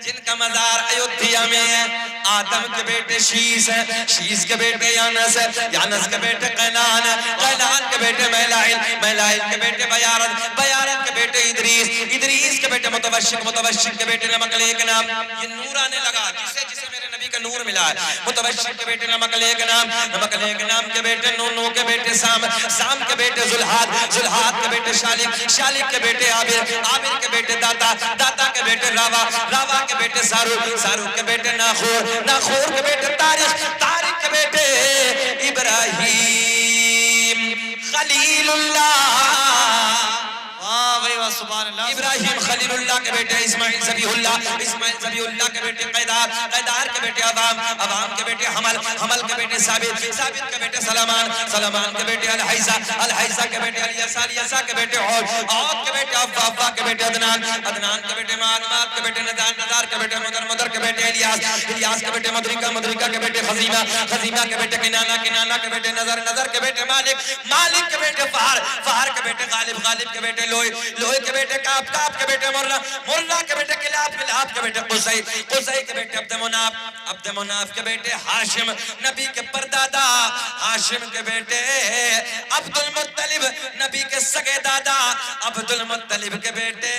जिनका मजार अयोध्या में है। आदम के बेटे शीश है, शीश के बेटे यानस है, यानस के बेटे कैनान है, कैनान के बेटे मैलाइल, मैलाइल के बेटे बयारत, बयारत के बेटे इदरीस, इदरीस के बेटे मुतवश्शिक, मुतवश्शिक के बेटे नमकलेक नाम। ये नूर आने लगा जिसे जिसे मेरे नबी का नूर मिला है। मुतवश्शिक के बेटे नमकलेक नाम, नमकलेक नाम के बेटे नून, नून के बेटे साम, साम के बेटे जुल्हाद, जुल्हाद के बेटे शालिक, शालिक के बेटे आबिर, आबिर के बेटे दाता, दाता के बेटे रावा, रावा के बेटे सारूक, सारूक के बेटे नाखूर, नाखूर के बेटे तारिक, तारिक के बेटे इब्राहिम खलीलुल्लाह। वाह भाई वाह सुभान अल्लाह। इब्राहिम खलीलुल्लाह के बेटे इस्माइल। इस्माइल ज़बीहुल्लाह के बेटे कैदार, कैदार के बेटे अवाम, अवाम के बेटे हमल, हमल के बेटे साबित, साबित के बेटे सलमान, सलमान के बेटे अल-हैसा, अल-हैसा के बेटे अलियसा, अलियसा के बेटे औद, औद के बेटे अव्वा, अव्वा के बेटे अदनान, अदनान के बेटे माद, माद के बेटे नदार, नदार के बेटे मुदर, मुदर के बेटे इलियास, इलियास के बेटे मदरिका, मदरिका के बेटे खजीमा, खजीमा के बेटे किनाना, किनाना के बेटे नजर, नजर के बेटे मालिक, मालिक के बेटे फहर, फहर के बेटे गालिब, गालिब के बेटे लोहे, लोहे के बेटे काब, काब के बेटे मुर्रा, मुर्रा के बेटे किलाब, किलाब के बेटे कुसै, कुसै के बेटे अब्द मुनाफ, अब्द मुनाफ के बेटे हाशिम, नबी के परदादा हाशिम के बेटे अब्दुल मुत्तलिब, नबी के सगे दादा अब्दुल मुत्तलिब के बेटे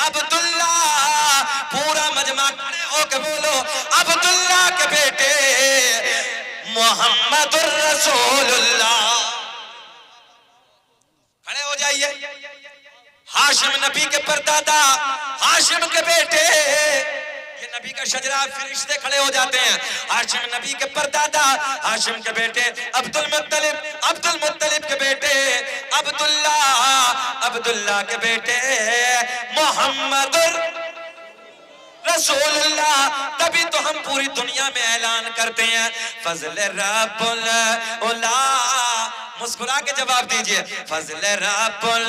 अब्दुल्ला, पूरा मजमा खड़े होकर बोलो अब्दुल्ला के बेटे मोहम्मदुर रसूलुल्लाह। खड़े हो जाइए। हाशिम नबी के परदादा, हाशिम के बेटे, ये नबी का शजरा, फरिश्ते खड़े हो जाते हैं। हाशिम नबी के परदादा, हाशिम के बेटे अब्दुल मुत्तलिब, अब्दुल मुत्तलिब के बेटे अब्दुल्ला, अब्दुल्ला के बेटे मोहम्मदुर रसूलुल्लाह। तभी तो हम पूरी दुनिया में ऐलान करते हैं फजल रब्बुल उला। मुस्कुरा के जवाब दीजिए फजल रब्बुल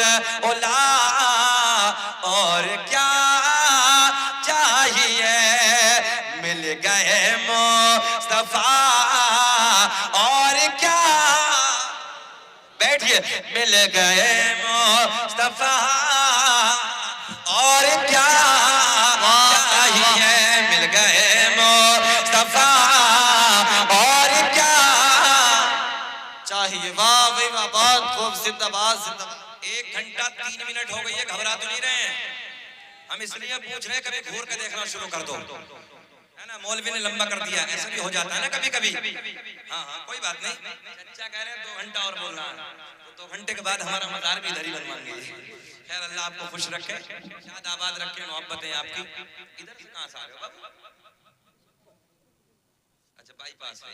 उला, और क्या चाहिए, मिल गए मुस्तफा, और क्या, बैठिए, मिल गए मुस्तफा, और क्या चाहिए, मिल गए मुस्तफा, और क्या चाहिए। वाह भाई वाह, बहुत खूब, जिंदाबाद जिंदाबाद। 1 घंटा 3 मिनट हो गई है, घबरा तो नहीं रहे हैं? हम इसलिए पूछ रहे हैं, कभी घूर के देखना शुरू कर दो, है ना? मौलवी ने लंबा कर दिया, ऐसा भी हो जाता है ना कभी कभी। हाँ हाँ, कोई बात नहीं। चचा कह रहे हैं 2 घंटा और बोलना है, तो 2 घंटे के बाद हमारा मजार भी इधर ही बनवाएंगे। खैर, अल्लाह आपको खुश रखे, शाद आबाद रखे, मोहब्बतें आपकी। इधर कहाँ से आ रहे हो बाबू? अच्छा, बाईपास है,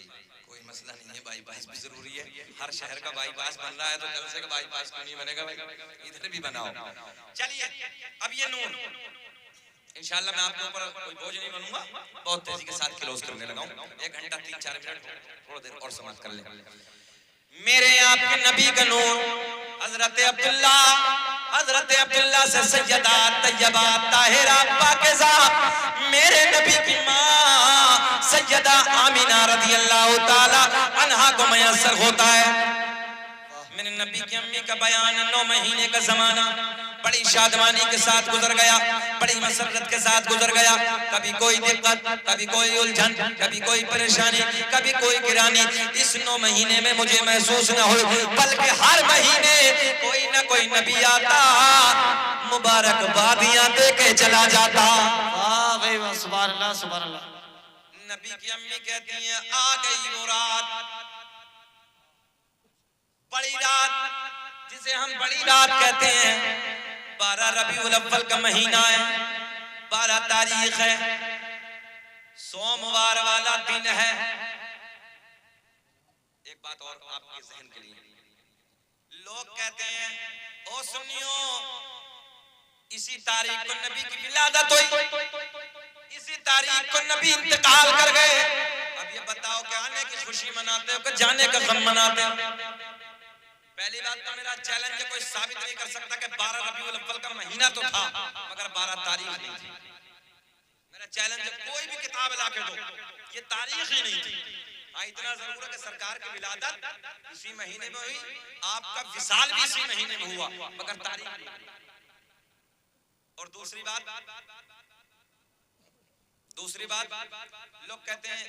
कोई मसला नहीं है, बाईपास भी जरूरी है। हर शहर का बाईपास बन रहा है, तो जलसे का बाईपास क्यों नहीं बनेगा भाई? इधर भी बनाओ। चलिए, अब ये नून इंशाल्लाह मैं आपके ऊपर कोई बोझ नहीं बनूंगा, बहुत तेजी के साथ क्लोज करने लगा हूं। 1 घंटा 3-4 मिनट, थोड़ा देर और समाप्त कर ले। मेरे आपके नबी का नूर हजरत अब्दुल्ला, हजरत अब्दुल्ला से सैयदा तैयबा ताहिरा पाकिज़ा, मेरे नबी की माँ सैयदा आमिना रज़ियल्लाहु ताला अन्हा को मयस्सर होता है। मेरे नबी की अम्मी का बयान 9 महीने का जमाना बड़ी शादमानी के साथ गुजर गया, बड़ी मसरत के साथ गुजर गया। कभी कोई दिक्कत, कभी कोई उलझन, कभी कोई परेशानी, कभी कोई गिरानी। इस 9 महीने में मुझे महसूस न हुई, बल्कि हर महीने कोई न कोई नबी आता, मुबारकबादियां दे के चला जाता। वाह भाई वाह, सुभान अल्लाह सुभान अल्लाह। नबी की अम्मी कहती हैं, आ गई वो रात, बड़ी रात, जिसे हम बड़ी रात कहते हैं। 12 रबीउल अव्वल का महीना है, 12 तारीख है, सोमवार वाला दिन है। एक बात और आपके जहन के लिए, लोग कहते हैं ओ सुन्नियों, इसी तारीख को नबी की विलादत हुई, इसी तारीख को नबी इंतकाल कर गए। अब ये बताओ कि आने की खुशी मनाते हो कि जाने का गम मनाते हो? पहली बात तो मेरा चैलेंज है, कोई साबित नहीं कर सकता कि 12 रबीउल अव्वल का महीना तो था, मगर 12 तारीख नहीं थी। मेरा चैलेंज है, कोई भी किताब ला के दो, ये तारीख ही नहीं थी। हाँ, इतना जरूर है कि सरकार की विलादत इसी महीने में हुई, आपका विसाल भी इसी महीने में हुआ, मगर तारीख नहीं। और दूसरी बात, लोग कहते हैं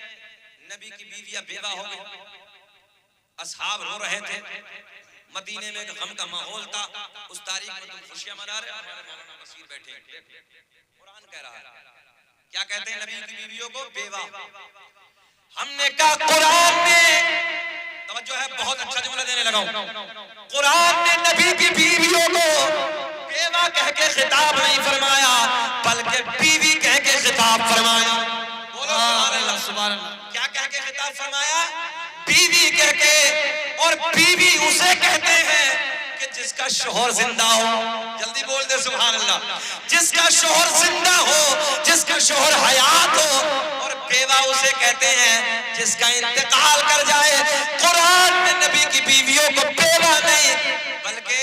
नबी की बीवियां बेवा हो गई, असहाब रो रहे थे, मदीने में गम का माहौल था, उस तारीख में तुम खुशियां मना रहे हो। मौलाना बशीर बैठे, कुरान कह रहा है, क्या कहते हैं नबी की बीवियों को? बेवा। हमने कहा कुरान ने, तवज्जो है, बहुत अच्छा जुमला देने लगा हूं, कुरान ने नबी की बीवियों को बेवा कह के खिताब नहीं फरमाया, बल्कि बीवी कह के खिताब फरमाया। बोलो सुभान अल्लाह। क्या कह के खिताब फरमाया? बीवी कह के। और बीवी उसे कहते हैं कि जिसका शोहर जिंदा हो, जल्दी बोल दे सुभान अल्लाह, जिसका शोहर जिंदा हो, जिसका शोहर हयात हो, और बेवा उसे कहते हैं जिसका इंतकाल कर जाए। कुरान में नबी की बीवियों को बेवा नहीं बल्कि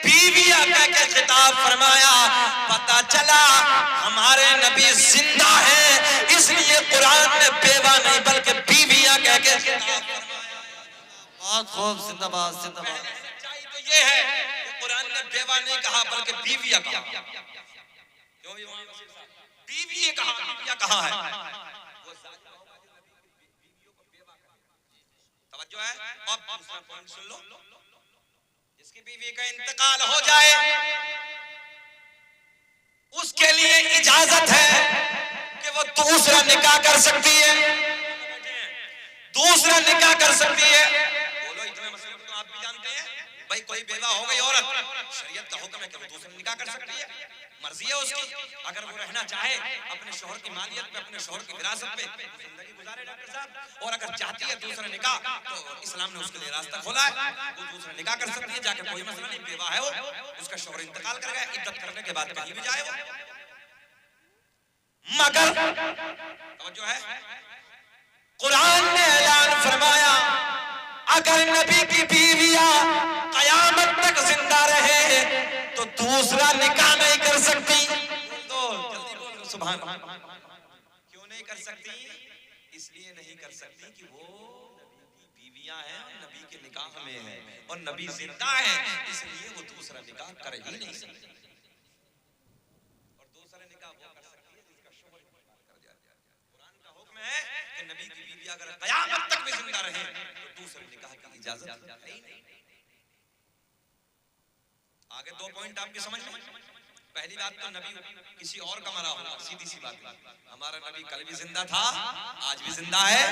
बीवियां कह के खिताब फरमाया। पता चला हमारे नबी जिंदा है, इसलिए कुरान में बेवा नहीं बल्कि बीवियां कह के खिताब फरमाया। बहुत खूब, जिंदाबाद जिंदाबाद। सच्चाई तो ये है कि कुरान ने बेवा नहीं कहा बल्कि बीवियां कहा। क्यों बीवी कहा, बीवियां कहा है? तवज्जो है। अब दूसरा पॉइंट सुन लो, जिसकी बीवी का इंतकाल हो जाए उसके लिए इजाजत है कि वो दूसरा निकाह कर सकती है, दूसरा निकाह कर सकती है। बोलो, इतने मसले तो आप भी जानते हैं भाई। कोई बेवा हो गई औरत, शरीयत का हुक्म है कि वो दूसरा निकाह कर सकती है, मर्जी है उसकी। अगर वो रहना चाहे अपने शोहर की मालियत पे, अपने शोहर की विरासत पे जिंदगी गुजारे डॉक्टर साहब, और अगर चाहती है दूसरा निकाह तो इस्लाम ने उसके लिए रास्ता खोला है, वो दूसरा निकाह कर सकती है जाके, कोई मसला नहीं। बेवा है वो, उसका शोहर इंतकाल कर गया, इद्दत करने के बाद कहीं भी जाए वो। मगर जो है कुरान ने ऐलान फरमाया, अगर नबी की बीवियां कयामत तक जिंदा रहे तो दूसरा निकाह नहीं कर सकती। तो जल्दी बोलो सुभान अल्लाह। क्यों नहीं कर सकती? इसलिए नहीं कर सकती कि वो नबी की बीवियां हैं, नबी के निकाह में हैं और नबी जिंदा है, इसलिए वो दूसरा निकाह कर ही नहीं सकती। और दूसरा निकाह वो कर सकती है जिसका शोहर इंतकाल कर जाए। कुरान का हुक्म है कि नबी की बीवी अगर कयामत तक भी जिंदा रहे तो दूसरे निकाह की इजाजत है ही नहीं। आगे दो पॉइंट आपके समझ में। पहली बात तो नबी किसी और का मरा होगा, सीधी सी बात है। हमारा नबी कल भी जिंदा था, आज भी जिंदा है,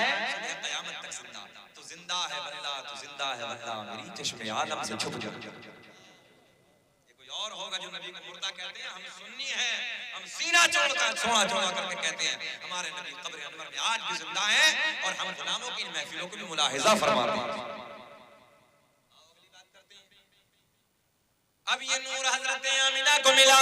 कयामत तक जिंदा। तो जिंदा है बंदा, तो जिंदा है बंदा, मेरी चश्मे आलम से छुप जा। ये कोई और होगा जो नबी को मुर्दा कहते हैं। हम सुन्नी हैं, हम सीना छोड़ा करके कहते हैं हमारे नबी कब्र अनवर में आज भी जिंदा हैं और हम गुलामों की महफिलों को भी मुलाहिजा फरमाते हैं। अब ये नूर हजरत आमिना को मिला,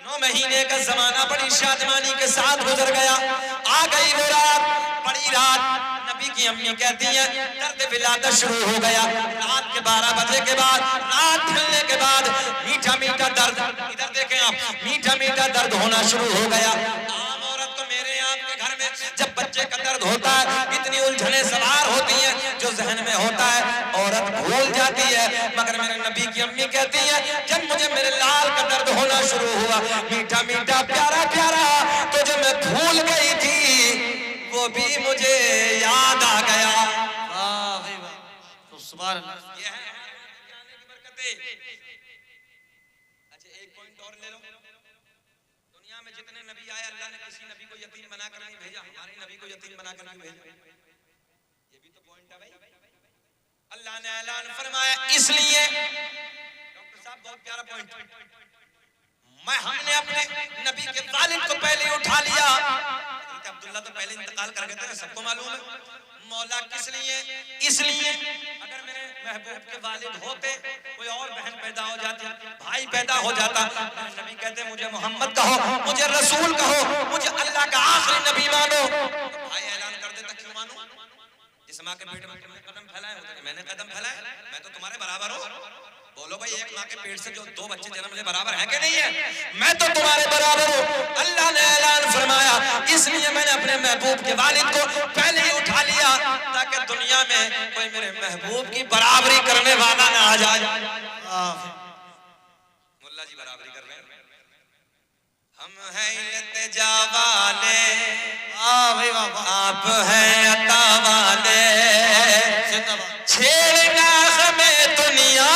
9 महीने का जमाना बड़ी शादमानी के साथ गुजर गया। आ गई वो रात, बड़ी रात। नबी की अम्मी कहती है दर्द विलादत शुरू हो गया। रात के 12 बजे के बाद, रात ढलने के बाद मीठा मीठा दर्द, इधर देखें आप, मीठा मीठा दर्द होना शुरू हो गया। आम औरत तो मेरे आपके घर में जब बच्चे का दर्द होता है इतनी उलझने सवार होती हैं, जो जहन में होता है औरत भूल जाती है। मगर मेरे नबी की अम्मी कहती है जब मुझे मेरे लाल का दर्द होना शुरू हुआ, मीठा मीठा प्यारा प्यारा, तो जो मैं भूल गई थी वो भी मुझे याद आ गया। वाह भाई वाह, तो सुभान अल्लाह। ये है आने की बरकतें। अच्छा एक पॉइंट और ले लो। दुनिया में जितने नबी आए अल्लाह ने किसी नबी को यतीम बनाकर नहीं भेजा, हमारे नबी को यतीम बनाकर नहीं भेजा। ये भी तो पॉइंट है भाई। अल्लाह ने ऐलान फरमाया, इसलिए डॉक्टर साहब बहुत प्यारा पॉइंट, हमने अपने नबी के वालिद को पहले उठा लिया। अब्दुल्ला तो पहले इंतकाल कर गए थे, सबको मालूम है। मौला किस लिए? इसलिए अगर मेरे महबूब के वालिद होते, कोई और बहन पैदा हो जाती, भाई पैदा हो जाता, नबी कहते मुझे मोहम्मद कहो, मुझे रसूल कहो, मुझे अल्लाह का आखिरी नबी मानो। भाई ऐलान कर देता क्यों मानो? जिस माँ के पेट में कदम फैलाए होते, मैंने कदम फैलाए, मैं तो तुम्हारे बराबर हूँ। बोलो भाई, एक माँ के पेट से जो 2 बच्चे जन्म ले बराबर है कि नहीं है? मैं तो तुम्हारे बराबर हूँ। अल्लाह ने ऐलान फरमाया, इसलिए मैंने अपने महबूब के वालिद को पहले ही उठा लिया ताकि दुनिया में कोई मेरे महबूब की बराबरी करने वाला ना आ जाए। मुल्ला जी बराबरी कर रहे हैं। हम हैं इल्तिजा वाले, आप हैं अता वाले, छेड़ना हमें दुनिया,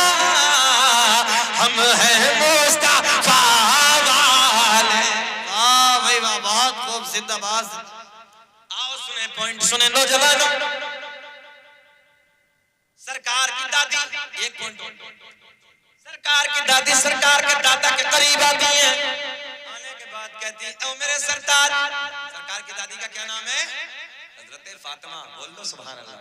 हम हैं मुस्तफा वाले। वाह भाई वाह, बहुत खूब, जिंदाबाद। आओ सुने पॉइंट, सुने नौजवानों। सरकार की दादी, एक पॉइंट, सरकार की दादी सरकार के दादा के करीब आती है, आने के बाद कहती है ओ मेरे सरदार। सरकार की दादी का क्या नाम है? हजरत फातिमा। बोल दो सुभान अल्लाह।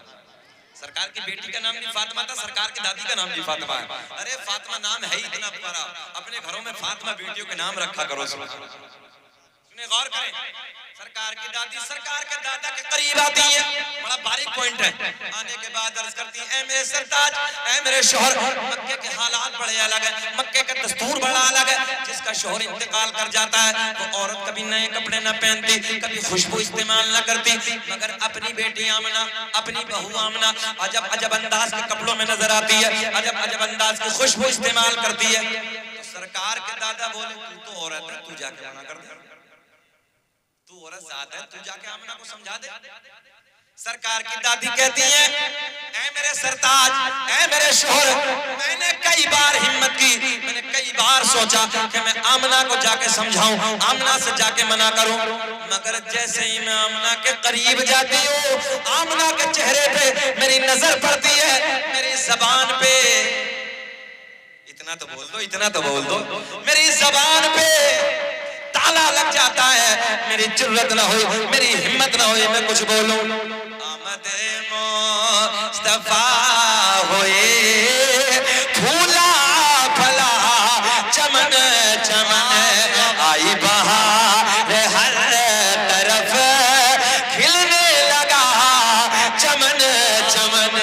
सरकार की बेटी का नाम भी फातिमा था, सरकार की दादी का नाम भी फातिमा है। अरे फातिमा नाम है ही इतना प्यारा, अपने घरों में फातिमा बेटियों के नाम रखा करो। सुने गौर करें, सरकार की दादी सरकार के दादा के करीब आती है, बड़ा बारीक पॉइंट है। आने के बाद अर्ज करती है, ऐ मेरे सरताज, ऐ मेरे शोहर, मक्के के हालात बड़े अलग है, मक्के का दस्तूर बड़ा अलग है। जिसका शोहर इंतकाल कर जाता है वो औरत कभी नए कपड़े न पहनती, कभी खुशबू इस्तेमाल न करती, मगर अपनी बेटी आमना, अपनी बहू आमना अजब अजब अंदाज के कपड़ों में नजर आती है, अजब अजब अंदाज की खुशबू इस्तेमाल करती है। तो सरकार के दादा बोले, तू तो औरत है, तू जाके मना कर दे, तू औरत ज़ात है, तू जाके आमना को समझा दे। सरकार की दादी कहती है, ऐ मेरे सरताज, ऐ मेरे शोहर, मैंने कई बार हिम्मत की, मैंने कई बार सोचा कि मैं आमना को जाके समझाऊं, आमना से जाके मना करूं, मगर जैसे ही मैं आमना के करीब जाती हूँ, आमना के चेहरे पे मेरी नजर पड़ती है, मेरी जबान पे, इतना तो बोल दो, इतना तो बोल दो, मेरी जबान पे ताला लग जाता है। मेरी जुर्रत ना हो, मेरी हिम्मत ना हो मैं कुछ बोलूं। आमद मुस्तफा होए फूला फला चमन चमन, आई बहार हर तरफ खिलने लगा चमन चमन।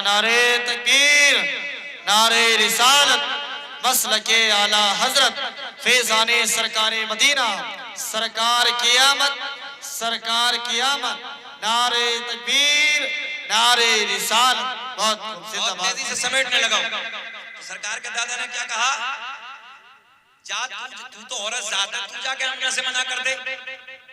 नारे तकबीर, नारे रिसालत, मसलके आला हजरत फैजाने सरकारे मदीना, सरकार की आमद, सरकार की आमद, नारे तकबीर, नारे रिसालत। बहुत तेजी से समेटने लगा। तो सरकार के दादा ने क्या कहा, जा तू तो औरत ज़ात है, तू जाके आमना से मना कर दे।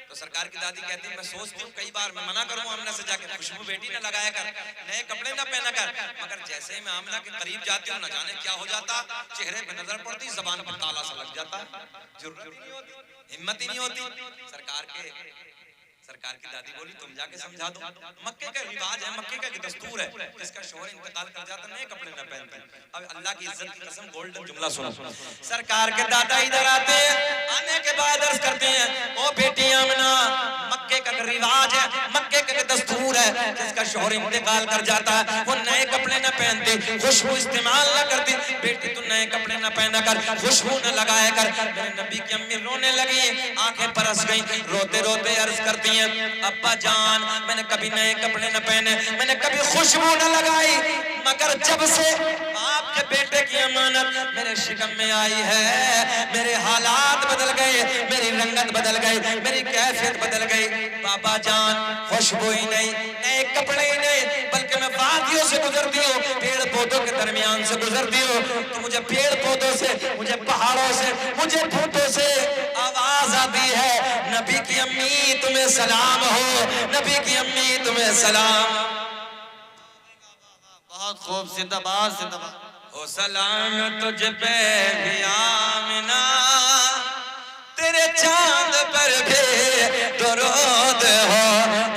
तो सरकार की दादी कहती है, मैं सोचती हूँ कई बार मैं मना करूँ आमना से जाके, खुशबू बेटी ना लगाया कर, नए कपड़े ना पहना कर, मगर जैसे ही मैं आमना के करीब जाती हूँ, न जाने क्या हो जाता, चेहरे पे नजर पड़ती, जबान पर ताला सा लग जाता, जुर्रत ही नहीं होती, हिम्मत ही नहीं होती। सरकार की दादी बोली, तुम जाके समझा दो, मक्के का रिवाज है, मक्के का दस्तूर है, जिसका शोहर इंतकाल कर जाता नए कपड़े न पहनते। अब अल्लाह की इज्जत की कसम, गोल्डन जुमला सुनो। सरकार के दादा इधर आते हैं, आने के बाद अर्ज करते हैं, ओ बेटी आमना, मक्के का रिवाज है, मक्के का दस्तूर है, जिसका शोहर इंतकाल कर जाता है वो नए कपड़े न पहनते, खुशबू इस्तेमाल न करती। बेटी तू नए कपड़े न पहना कर, खुशबू न लगाया कर। मेरे नबी की अम्मी रोने लगी, आंखें बरस गई, रोते रोते अर्ज करती, अब्बा जान, मैंने कभी नए कपड़े न पहने, मैंने कभी खुशबू न लगाई, मगर जब से आपके बेटे की अमानत मेरे शिकम में आई है, मेरे हालात बदल गए, मेरी रंगत बदल गई, मेरी कैफियत बदल गई। बाबा जान, खुशबू ही नहीं, नए कपड़े ही नहीं, बल्कि मैं वादियों से गुजरती हूँ, पेड़ पौधों के दरमियान से गुजरती हूँ, तो मुझे पेड़ पौधों से, मुझे पहाड़ों से, मुझे फूटों से आवाज आती है, नबी की अम्मी तुम्हें सलाम हो, नबी की अम्मी तुम्हें सलाम। बहुत खूब, जिंदाबाद जिंदाबाद। ओ सलाम तुझ पे भी आमिना, तेरे चांद पर भी दुरूद हो,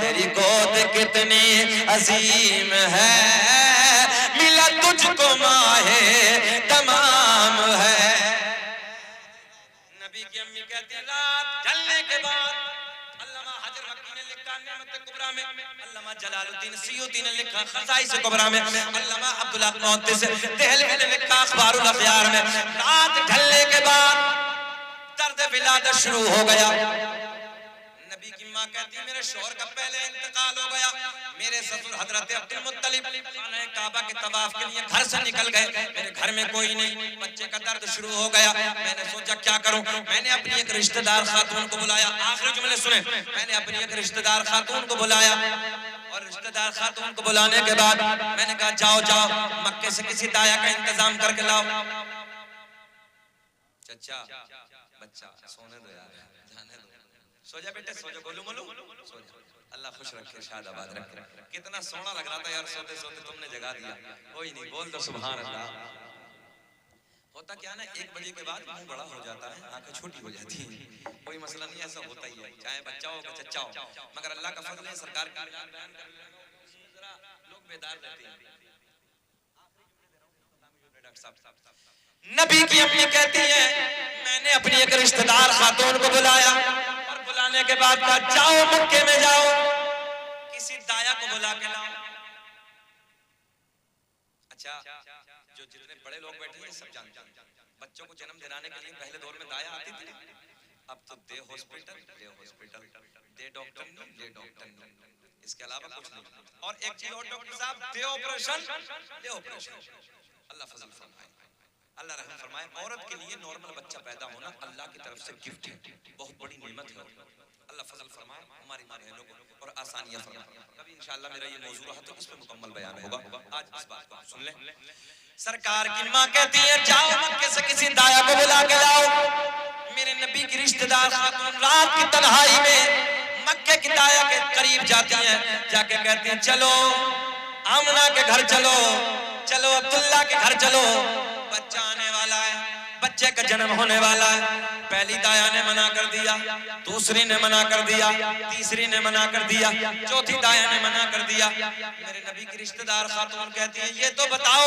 तेरी गोद कितनी अजीम है, मिला तुझको माहे तमाम है। नबी की अम्मी कहती है, रात ढलने के बाद, अल्लामा हजर मक्की ने लिखा नेमत कुबरा में, अल्लामा जलालुद्दीन सियूती ने लिखा खसाइस कुबरा में, अल्लामा अब्दुल्लाह मुहद्दिस देहलवी ने लिखा अखबारुल अखयार में, रात ढलने के बाद दर्द विलादत शुरू हो गया। नबी की माँ कहती है, मेरे शौहर का पहले इंतकाल हो गया, मेरे ससुर हजरत अब्दुल मुत्तलिब खाने काबा के तवाफ के लिए घर से निकल गए, मेरे घर में कोई नहीं, बच्चे का दर्द शुरू हो गया। मैंने सोचा क्या करूं, मैंने अपनी एक रिश्तेदार खातून को बुलाया, आखिरी जुमले सुने, मैंने अपनी एक रिश्तेदार खातून को बुलाया, और रिश्तेदार खातून को बुलाने के बाद मैंने कहा, जाओ जाओ मक्के से किसी दाया का इंतजाम करके लाओ। चचा बच्चा सोने दो यार, जाने दो, सो जा बेटे, सो जा, गोलू मोलू सो जा, अल्लाह खुश रखे, शादाबाद रखे। कितना सोना लग रहा था यार, सोते सोते तुमने जगा दिया। कोई नहीं, बोल दो सुभान अल्लाह। होता क्या ना, 1 बजे के बाद मुंह बड़ा हो जाता है, आंखें छोटी हो जाती हैं, कोई मसला नहीं, ऐसा होता ही है, चाहे बच्चा हो चाहे चच्चा हो, मगर अल्लाह का फजल है, सरकार का लोग बेदार रहते हैं। नबी की अम्मी कहती है, मैंने अपनी एक रिश्तेदार खातून को बुलाया, और बुलाने के बाद कहा, जाओ मक्के में जाओ, किसी दाया को बुला के लाओ। अच्छा, जो जितने बड़े लोग बैठे हैं सब जानते हैं, बच्चों को जन्म दिलाने के लिए पहले दौर में दाया आती थी, अब तो दे हॉस्पिटल, दे डॉक्टर, इसके अलावा कुछ नहीं। और एक चीज और डॉक्टर साहब, दे ऑपरेशन, अल्लाह फजल फरमाए, अल्लाह रहम फरमाए। औरत के लिए नॉर्मल बच्चा पैदा होना अल्लाह की तरफ से गिफ्ट है, बहुत बड़ी नेमत है। अल्लाह फजल फरमाए हमारी माँ बहनों को और आसानियां फरमाए। कभी इंशाअल्लाह मेरा ये मौजूद रहा तो इस पे मुकम्मल बयान होगा। आज इस बात को सुन लें। सरकार की माँ कहती है जाओ मक्के से किसी दाया को बुला के लाओ। मेरे नबी की रिश्तेदार खातून रात की तन्हाई में मक्के की दाया के करीब जाती हैं, जाके कहती हैं चलो आमना के घर चलो, चलो अब्दुल्ला के घर चलो, बच्चा आने वाला है, बच्चे का जन्म होने वाला है। पहली दाया ने मना कर दिया, दूसरी ने मना कर दिया, तीसरी ने मना कर दिया, चौथी दाया ने मना कर दिया। मेरे नबी की रिश्तेदार खातून कहती है ये तो बताओ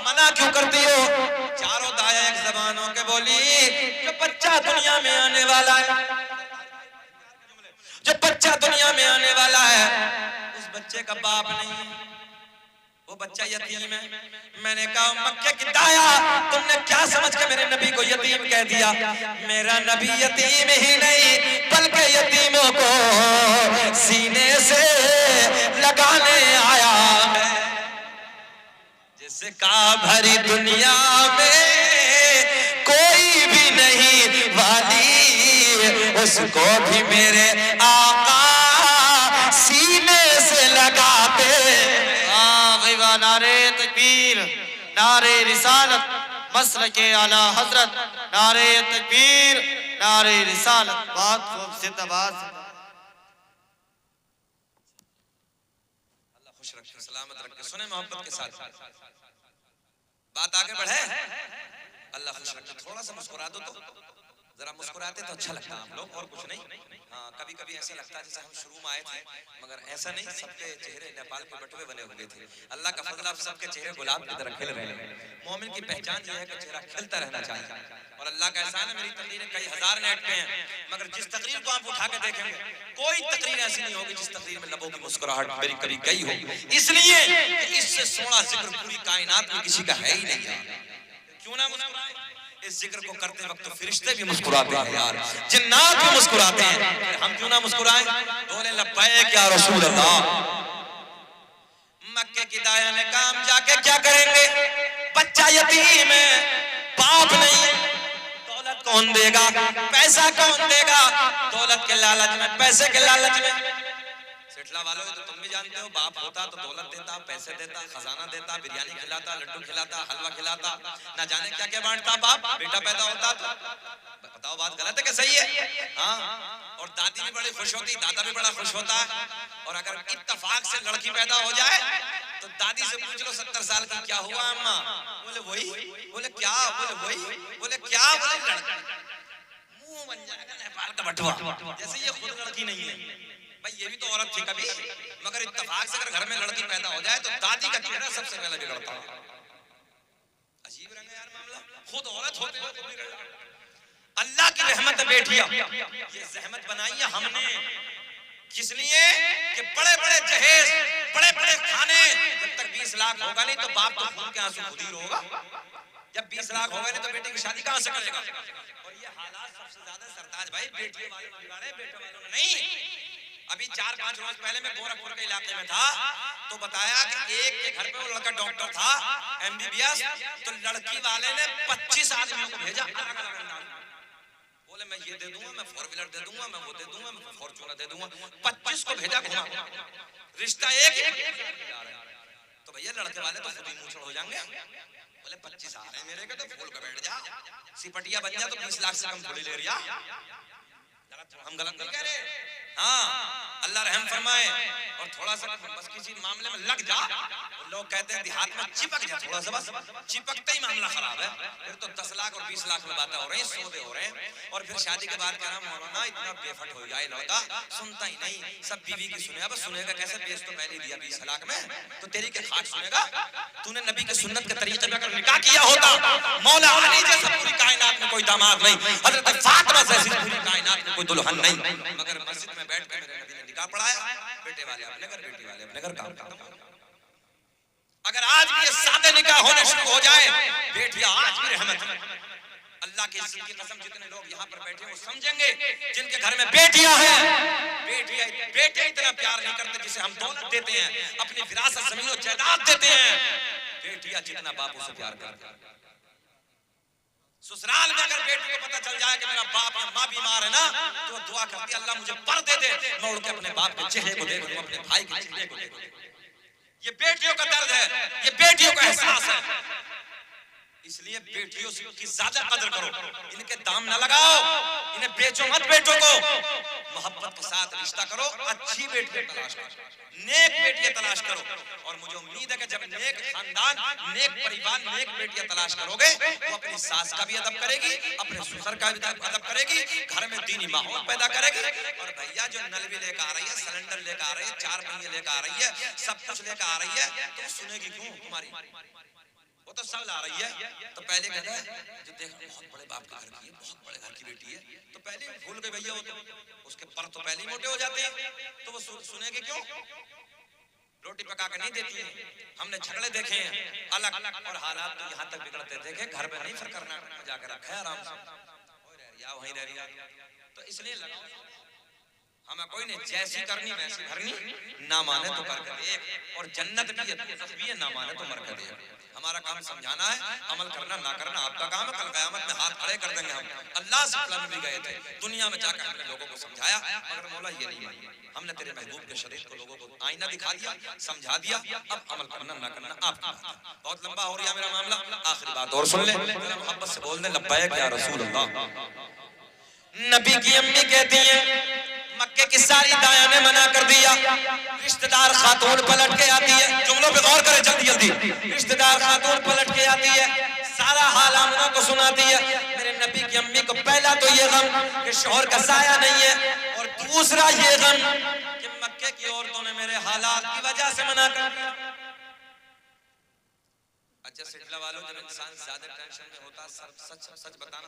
मना क्यों करती हो? चारों दाया एक ज़बान होके बोली जो बच्चा दुनिया में आने वाला है, जो बच्चा दुनिया में आने वाला है उस बच्चे का बाप नहीं है, वो बच्चा यतीम है। मैंने कहा मक्के की दाया तुमने क्या समझ के मेरे नबी को यतीम कह दिया? मेरा नबी यतीम ही नहीं बल्कि यतीमों को सीने से लगाने आया है। जिसका भरी दुनिया में कोई भी नहीं वाली, उसको भी मेरे आका सीने से लगाते। नारे तकबीर, नारे रिसालत, मसलके आला हजरत, नारे तकबीर, नारे रिसालत। बहुत खूब जिंदाबाद। अल्लाह खुश रखे, सलामत रखे। सुने मोहब्बत के साथ बात आगे बढ़े। अल्लाह खुश रखे। थोड़ा सा मुस्कुरा दो तो, जरा मुस्कुराते तो अच्छा लगता है आप लोग, और कुछ नहीं। हाँ, कभी कभी ऐसा लगता है जैसे हम शुरू में आए थे, मगर ऐसा नहीं। सबके चेहरे नेपाल के बटुए बने हुए थे। अल्लाह का फजल, आप सबके चेहरे गुलाब की तरह खिल रहे हैं। मोमिन की पहचान यह है कि चेहरा खिलता रहना चाहिए। और अल्लाह का एहसान है, मेरी तकरीरें कई हजार नेट पे हैं, मगर जिस तकरीर को आप उठा के देखेंगे कोई तकरीर ऐसी नहीं होगी जिस तकरीर में लबों की मुस्कुराहट मेरी कभी गई हो। इसलिए इससे सोना जिक्र पूरी कायनात में किसी का है ही नहीं। क्यों ना मुस्कुराए? इस जिक्र को करते वक्त तो फरिश्ते भी मुस्कुराते हैं यार, जिन्नात भी मुस्कुराते हैं, हम क्यों ना मुस्कुराएं? बोले लब्बैक या रसूल अल्लाह। मक्के की दाया ने काम जाके क्या करेंगे? बच्चा यतीम है, बाप नहीं, दौलत कौन देगा? पैसा कौन देगा? दौलत के लालच में, पैसे के लालच में। सेठला वालों तो तुम भी जानते हो, बाप होता तो दौलत देता, पैसे देता, खजाना देता, बिरयानी खिलाता, लड्डू खिलाता, हलवा खिलाता, ना जाने क्या क्या बांटता बाप। बेटा पैदा होता तो बताओ बात गलत है कि सही है? हाँ। और दादी भी बड़ी खुश होती, दादा भी बड़ा खुश होता है। और अगर इत्तेफाक से लड़की पैदा हो जाए तो दादी से पूछ लो 70 साल की क्या हुआ अम्मा? बोले वही। बोले क्या? बोले वही। बोले क्या? बोले लड़का। मुंह बन जाएगा नेपाल का बटुआ, जैसे ये खुद लड़की नहीं है। भाई ये भी तो औरत थी कभी, मगर इत्तेफाक से अगर घर में लड़की पैदा हो जाए तो दादी का चेहरा सबसे पहले बिगड़ता है। अजीब रंग है यार मामला। खुद औरत होते हुए अल्लाह की रहमत बेटियां ये जहमत बनाई है हमने, किस लिए? कि बड़े बड़े जहेज, बड़े बड़े खाने, जब तक 20 लाख होगा नहीं तो बाप तो खून के आंसू खुद ही रोगा। जब 20 लाख होगा नहीं तो बेटे की शादी कहां से करेगा? और ये हालात सबसे ज्यादा सरताज भाई बेटियों वालों ने बिगाड़े, बेटों वालों ने नहीं। अभी 4-5 रोज पहले मैं गोरखपुर के इलाके में था तो बताया कि एक के घर पे वो लड़का डॉक्टर था, MBBS, तो लड़की वाले ने 25 आदमियों को भेजा अलग अलग अंदाज। बोले मैं ये दे दूंगा, मैं 4 व्हीलर दे दूंगा, मैं वो दे दूंगा, मैं फॉर्च्यूनर दे दूंगा। 25 को भेजा घुमा। रिश्ता एक तो भैया लड़के वाले तो खुद ही मुंह हो जाएंगे। बोले 25 आ रहे हैं मेरे के तो फूल का बैठ जा, सिपटिया बन जा तो 20 लाख से कम थोड़ी ले रिया। हम गलत नहीं कह रहे। हाँ, अल्लाह रहम फरमाए। और थोड़ा सा बस किसी मामले में लग जा, लोग कहते हैं देहात में चिपक जा, थोड़ा सा बस चिपकते ही मामला खराब है। फिर तो 10 लाख और 20 लाख में बातें हो रही हैं, सौदे हो रहे हैं। और फिर शादी के बाद कह रहा मौलाना इतना बेफट हो जाए लौटा, सुनता ही नहीं, सब बीवी की सुनेगा। बस सुनेगा कैसे? बेच तो पहले दिया 20 लाख में, तो तेरी के खाट सुनेगा? तूने नबी के सुन्नत के तरीके में अगर निकाह किया होता, मौला अली जैसा पूरी कायनात में कोई दामाद नहीं, हजरत फातिमा जैसी पूरी कायनात में कोई दुल्हन नहीं, मगर मस्जिद में बैठ के मेरे नबी ने निकाह पढ़ाया। बेटे वाले अपने घर, बेटी वाले अपने घर काम। अगर आज ये सादे निकाह होने शुरू हो जाए, बेटियां आज भी रहमत है। अल्लाह की इज्जत की कसम, जितने लोग यहाँ पर बैठे हैं वो समझेंगे जिनके घर में बेटियां हैं, बेटे इतना प्यार नहीं करते जिसे हम दौलत देते हैं, अपनी विरासत जमीन और जायदाद देते हैं। बेटियां जितना बापों से प्यार करते हैं। ससुराल में अगर बेटी को पता चल जाए कि मेरा बाप या माँ बीमार है ना, तो वो दुआ करती है, अल्लाह मुझे पर दे दे, मैं उड़ के अपने बाप के चेहरे को देखूं, अपने भाई के चेहरे को देखूं। ये बेटियों का दर्द है, ये बेटियों का एहसास है। इसलिए बेटियों की ज्यादा कदर करो, इनके दाम ना लगाओ, इन्हें बेचो मत, बेटों को मोहब्बत के साथ रिश्ता करो, अच्छी बेटियां तलाश करो, नेक बेटियां तलाश करो। और मुझे उम्मीद है कि जब नेक खानदान, नेक परिवार, नेक बेटियां तलाश करोगे, वो अपनी सास का भी अदब करेगी, अपने ससुर का भी अदब करेगी, घर में दीनी माहौल पैदा करेगी। और भैया जो नल भी लेकर आ रही है, सिलेंडर लेकर आ रही है, 4 पहिए लेकर आ रही है, सब कुछ लेकर आ रही है, तो सुनेगी क्यों तुम्हारी? वो तो सब ला रही है। तो पहले कहता है जो देख बहुत बड़े बाप का घर की है, बहुत बड़े घर की बेटी है, तो पहले भूल गए भैया, वो तो उसके पर तो पहले ही मोटे हो जाते हैं, तो वो सुनेगी क्यों? रोटी पका के नहीं देती है। हमने झगड़े देखे हैं अलग, और हालात तो यहाँ तक बिगड़ते देखे, घर में नहीं, फिर कर्नाटक में जाकर रखा है आराम से, वहीं रह रही। तो इसलिए लगाओ, हमें कोई नहीं, जैसी करनी वैसी भरनी, ना माने तो कर दे, और जन्नत भी है, ना माने तो मर कर दे। हमारा काम समझाना है, अमल करना ना करना आपका काम है। कल क़यामत में हाथ खड़े कर देंगे हम। अल्लाह से मिलने भी गए थे, दुनिया में जाकर हमने लोगों को समझाया, मगर मौला ये नहीं मानी। हमने तेरे महबूब के शरीर को लोगों को आईना दिखा दिया, समझा दिया, अब अमल करना ना करना आपकी बात है। बहुत लंबा हो रहा मेरा मामला, आखिरी बात और सुन ले, मोहब्बत से बोल दे लब्बैक या रसूल अल्लाह। नबी की अम्मी कहती है, मक्के की सारी दाया ने मना कर दिया। रिश्तेदार खातून पलट के आती है, जुमलों पे गौर करें जल्दी जल्दी। रिश्तेदार खातून पलट के आती है, सारा हाल आमना को सुनाती है। मेरे नबी की अम्मी को पहला तो ये गम कि शौहर का साया नहीं है, और दूसरा ये गम कि मक्के की औरतों ने मेरे हालात की वजह से मना कर दिया। अच्छा सिलसिला वालों, जब इंसान ज्यादा टेंशन में होता, सच सच बताना,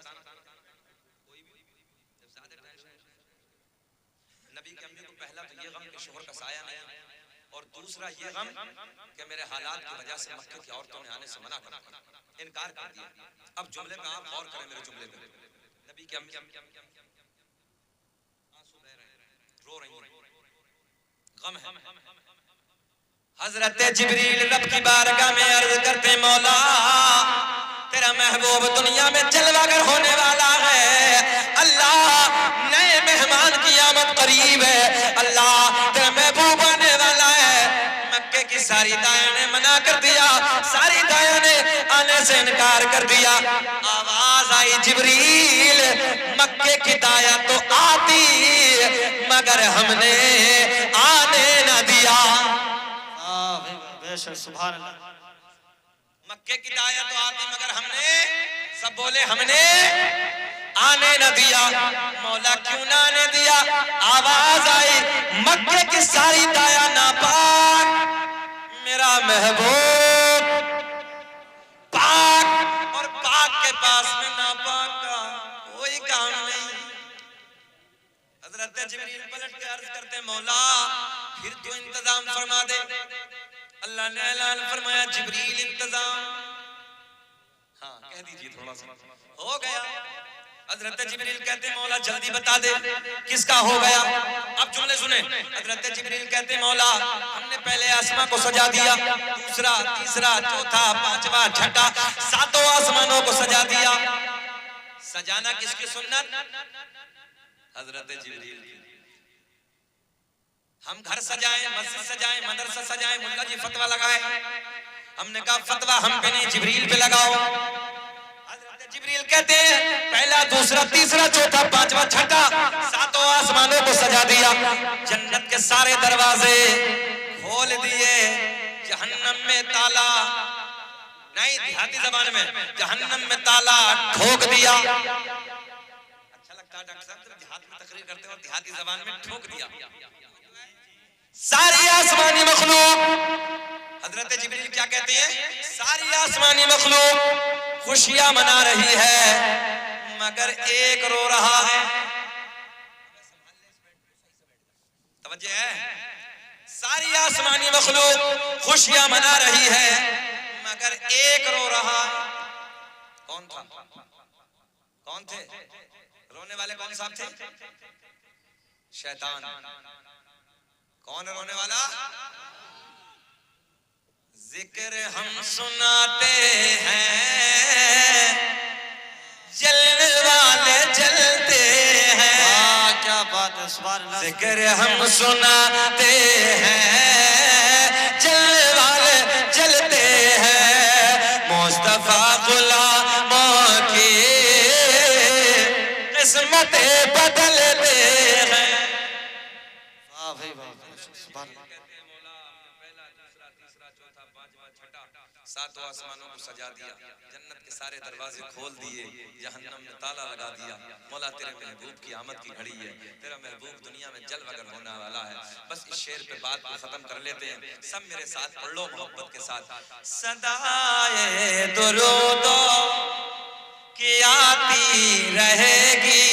नबी की अम्मी को पहला तो ये गम कि शोहर का साया नहीं, और दूसरा ये गम कि मेरे हालात की वजह से मक्के की औरतों ने आने से मना कर दिया, इनकार कर दिया। अब जुमले पे आप गौर करें, मेरे जुमले पे। नबी की अम्मी आंसू बह रहे हैं, रो रही हैं, गम है। हजरत जिब्रील रब की बारगाह में अर्ज करते, मौला तेरा महबूब दुनिया में जलवागर होने वाला है, अल्लाह नए मेहमान की आमद करीब है, अल्लाह तेरा महबूब आने वाला है। मक्के की सारी दाया ने मना कर दिया, सारी दाया ने आने से इनकार कर दिया। आवाज आई, जिब्रील मक्के की दाया तो आती मगर हमने आने न दिया। सुभान अल्लाह। मक्के की दाया तो आती मगर हमने, सब बोले हमने आने न दिया। मौला क्यों ना आने दिया? आवाज आई, मक्के की सारी दाया नापाक, मेरा महबूब पाक, और पाक के पास में नापाक का कोई काम नहीं। हजरत जिब्रील पलट के अर्ज करते, मौला फिर तो इंतजाम फरमा दे। अल्लाह ने ऐलान फरमाया, जिब्रील इंतजाम, हाँ कह दीजिए थोड़ा सा, हो गया। हजरत जिब्रील कहते, मौला जल्दी बता दे किसका हो गया। अब जुमले सुने। हजरत जिब्रील कहते, मौला हमने पहले आसमां को सजा दिया, दूसरा, तीसरा, चौथा, पांचवा, छठा, 7 आसमानों को सजा दिया। सजाना किसकी सुन्नत? हजरत जिब्रील। हम घर सजाएं, मस्जिद सजाएं, मदरसा सजाएं, मुल्ला जी फतवा लगाए, हमने कहा फतवा हम पे नहीं, जिब्रील पे लगाओ। हजरत जिब्रील कहते हैं, पहला, दूसरा, तीसरा, चौथा, पांचवा, छठा, 7 आसमानों को सजा दिया। जन्नत के सारे दरवाजे खोल दिए, जहन्नम में ताला नहीं, देहाती जबान में जहन्नम में ताला ठोक दिया। अच्छा लगता है डॉक्टर साहब देहात में तकरीर करते हो, देहाती जबान में ठोक दिया। सारी आसमानी मखलूक, हजरत जिब्रील क्या कहते हैं, सारी आसमानी मखलूक खुशियां मना रही है, मगर एक रो रहा है। तवज्जो है, सारी आसमानी मखलूक खुशियां मना रही है, मगर अगर एक रो रहा है, कौन था, कौन थे रोने वाले, कौन साहब थे? शैतान। कौन है रोने वाला? जिक्र हम सुनाते हैं, जलने वाले जलते हैं। क्या बात है, सुभान अल्लाह। जिक्र हम सुनाते हैं, जलने वाले जलते हैं। मुस्तफा गुलामों की किस्मतें बदलते हैं। वाह भाई वाह, सुभान अल्लाह। सातों आसमानों को सजा दिया, जन्नत के सारे दरवाजे खोल दिए, जहन्नम में ताला लगा दिया। मौला तेरे महबूब की आमद की घड़ी है, तेरा महबूब दुनिया में जल वगर होने वाला है। बस इस शेर पे बात को खत्म कर लेते हैं। सब मेरे साथ पढ़ लो मोहब्बत के साथ। सदाए दुरूदो की आती रहेगी,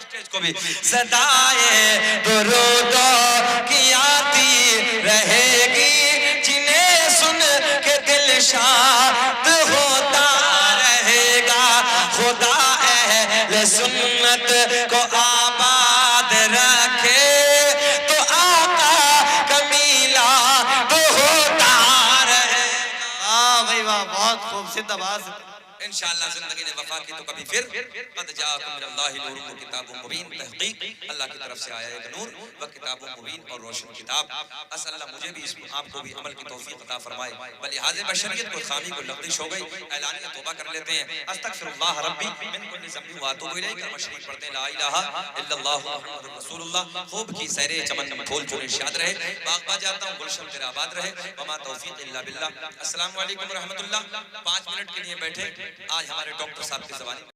स्टेज को भी। सदाए दुरूदो की आती रहेगी, जिन्हें सुन के दिल शाद होता रहेगा। खुदा अहले सुन्नत को आबाद रखे, तो आका कमीला तो होता रहेगा। वाह भाई वाह, बहुत खूब, जिंदाबाद। इंशाअल्लाह जिंदगी ने वफा की तो कभी फिर कद जाकुम मिनल्लाहि नूरुन व किताबुम मुबीन। तहकीक अल्लाह की तरफ से आया एक नूर व किताबुम मुबीन और रोशन किताब। अस अल्लाह मुझे भी इस आपको भी अमल की तौफीक अता फरमाए। बलिहाज़े बशरियत कोई खामी को लग़ज़िश हो गई, ऐलानिया तौबा कर लेते हैं। अस्तगफिरुल्लाह रब्बी मिन कुल्लि ज़ंबिन व अतूबु इलैहि। कलमा शरीफ पढ़ते हैं, ला इलाहा इल्लल्लाह मुहम्मदुर रसूलुल्लाह। खूब की सैरे चमन फूल फूल इरशाद रहे, बाग़ जाता हूं गुलशन तेरा आबाद रहे। वमा तौफीक इल्ला बिल्लाह। अस्सलामु अलैकुम व रहमतुल्लाह। 5 मिनट के लिए बैठे। आज हमारे डॉक्टर साहब की ज़बानी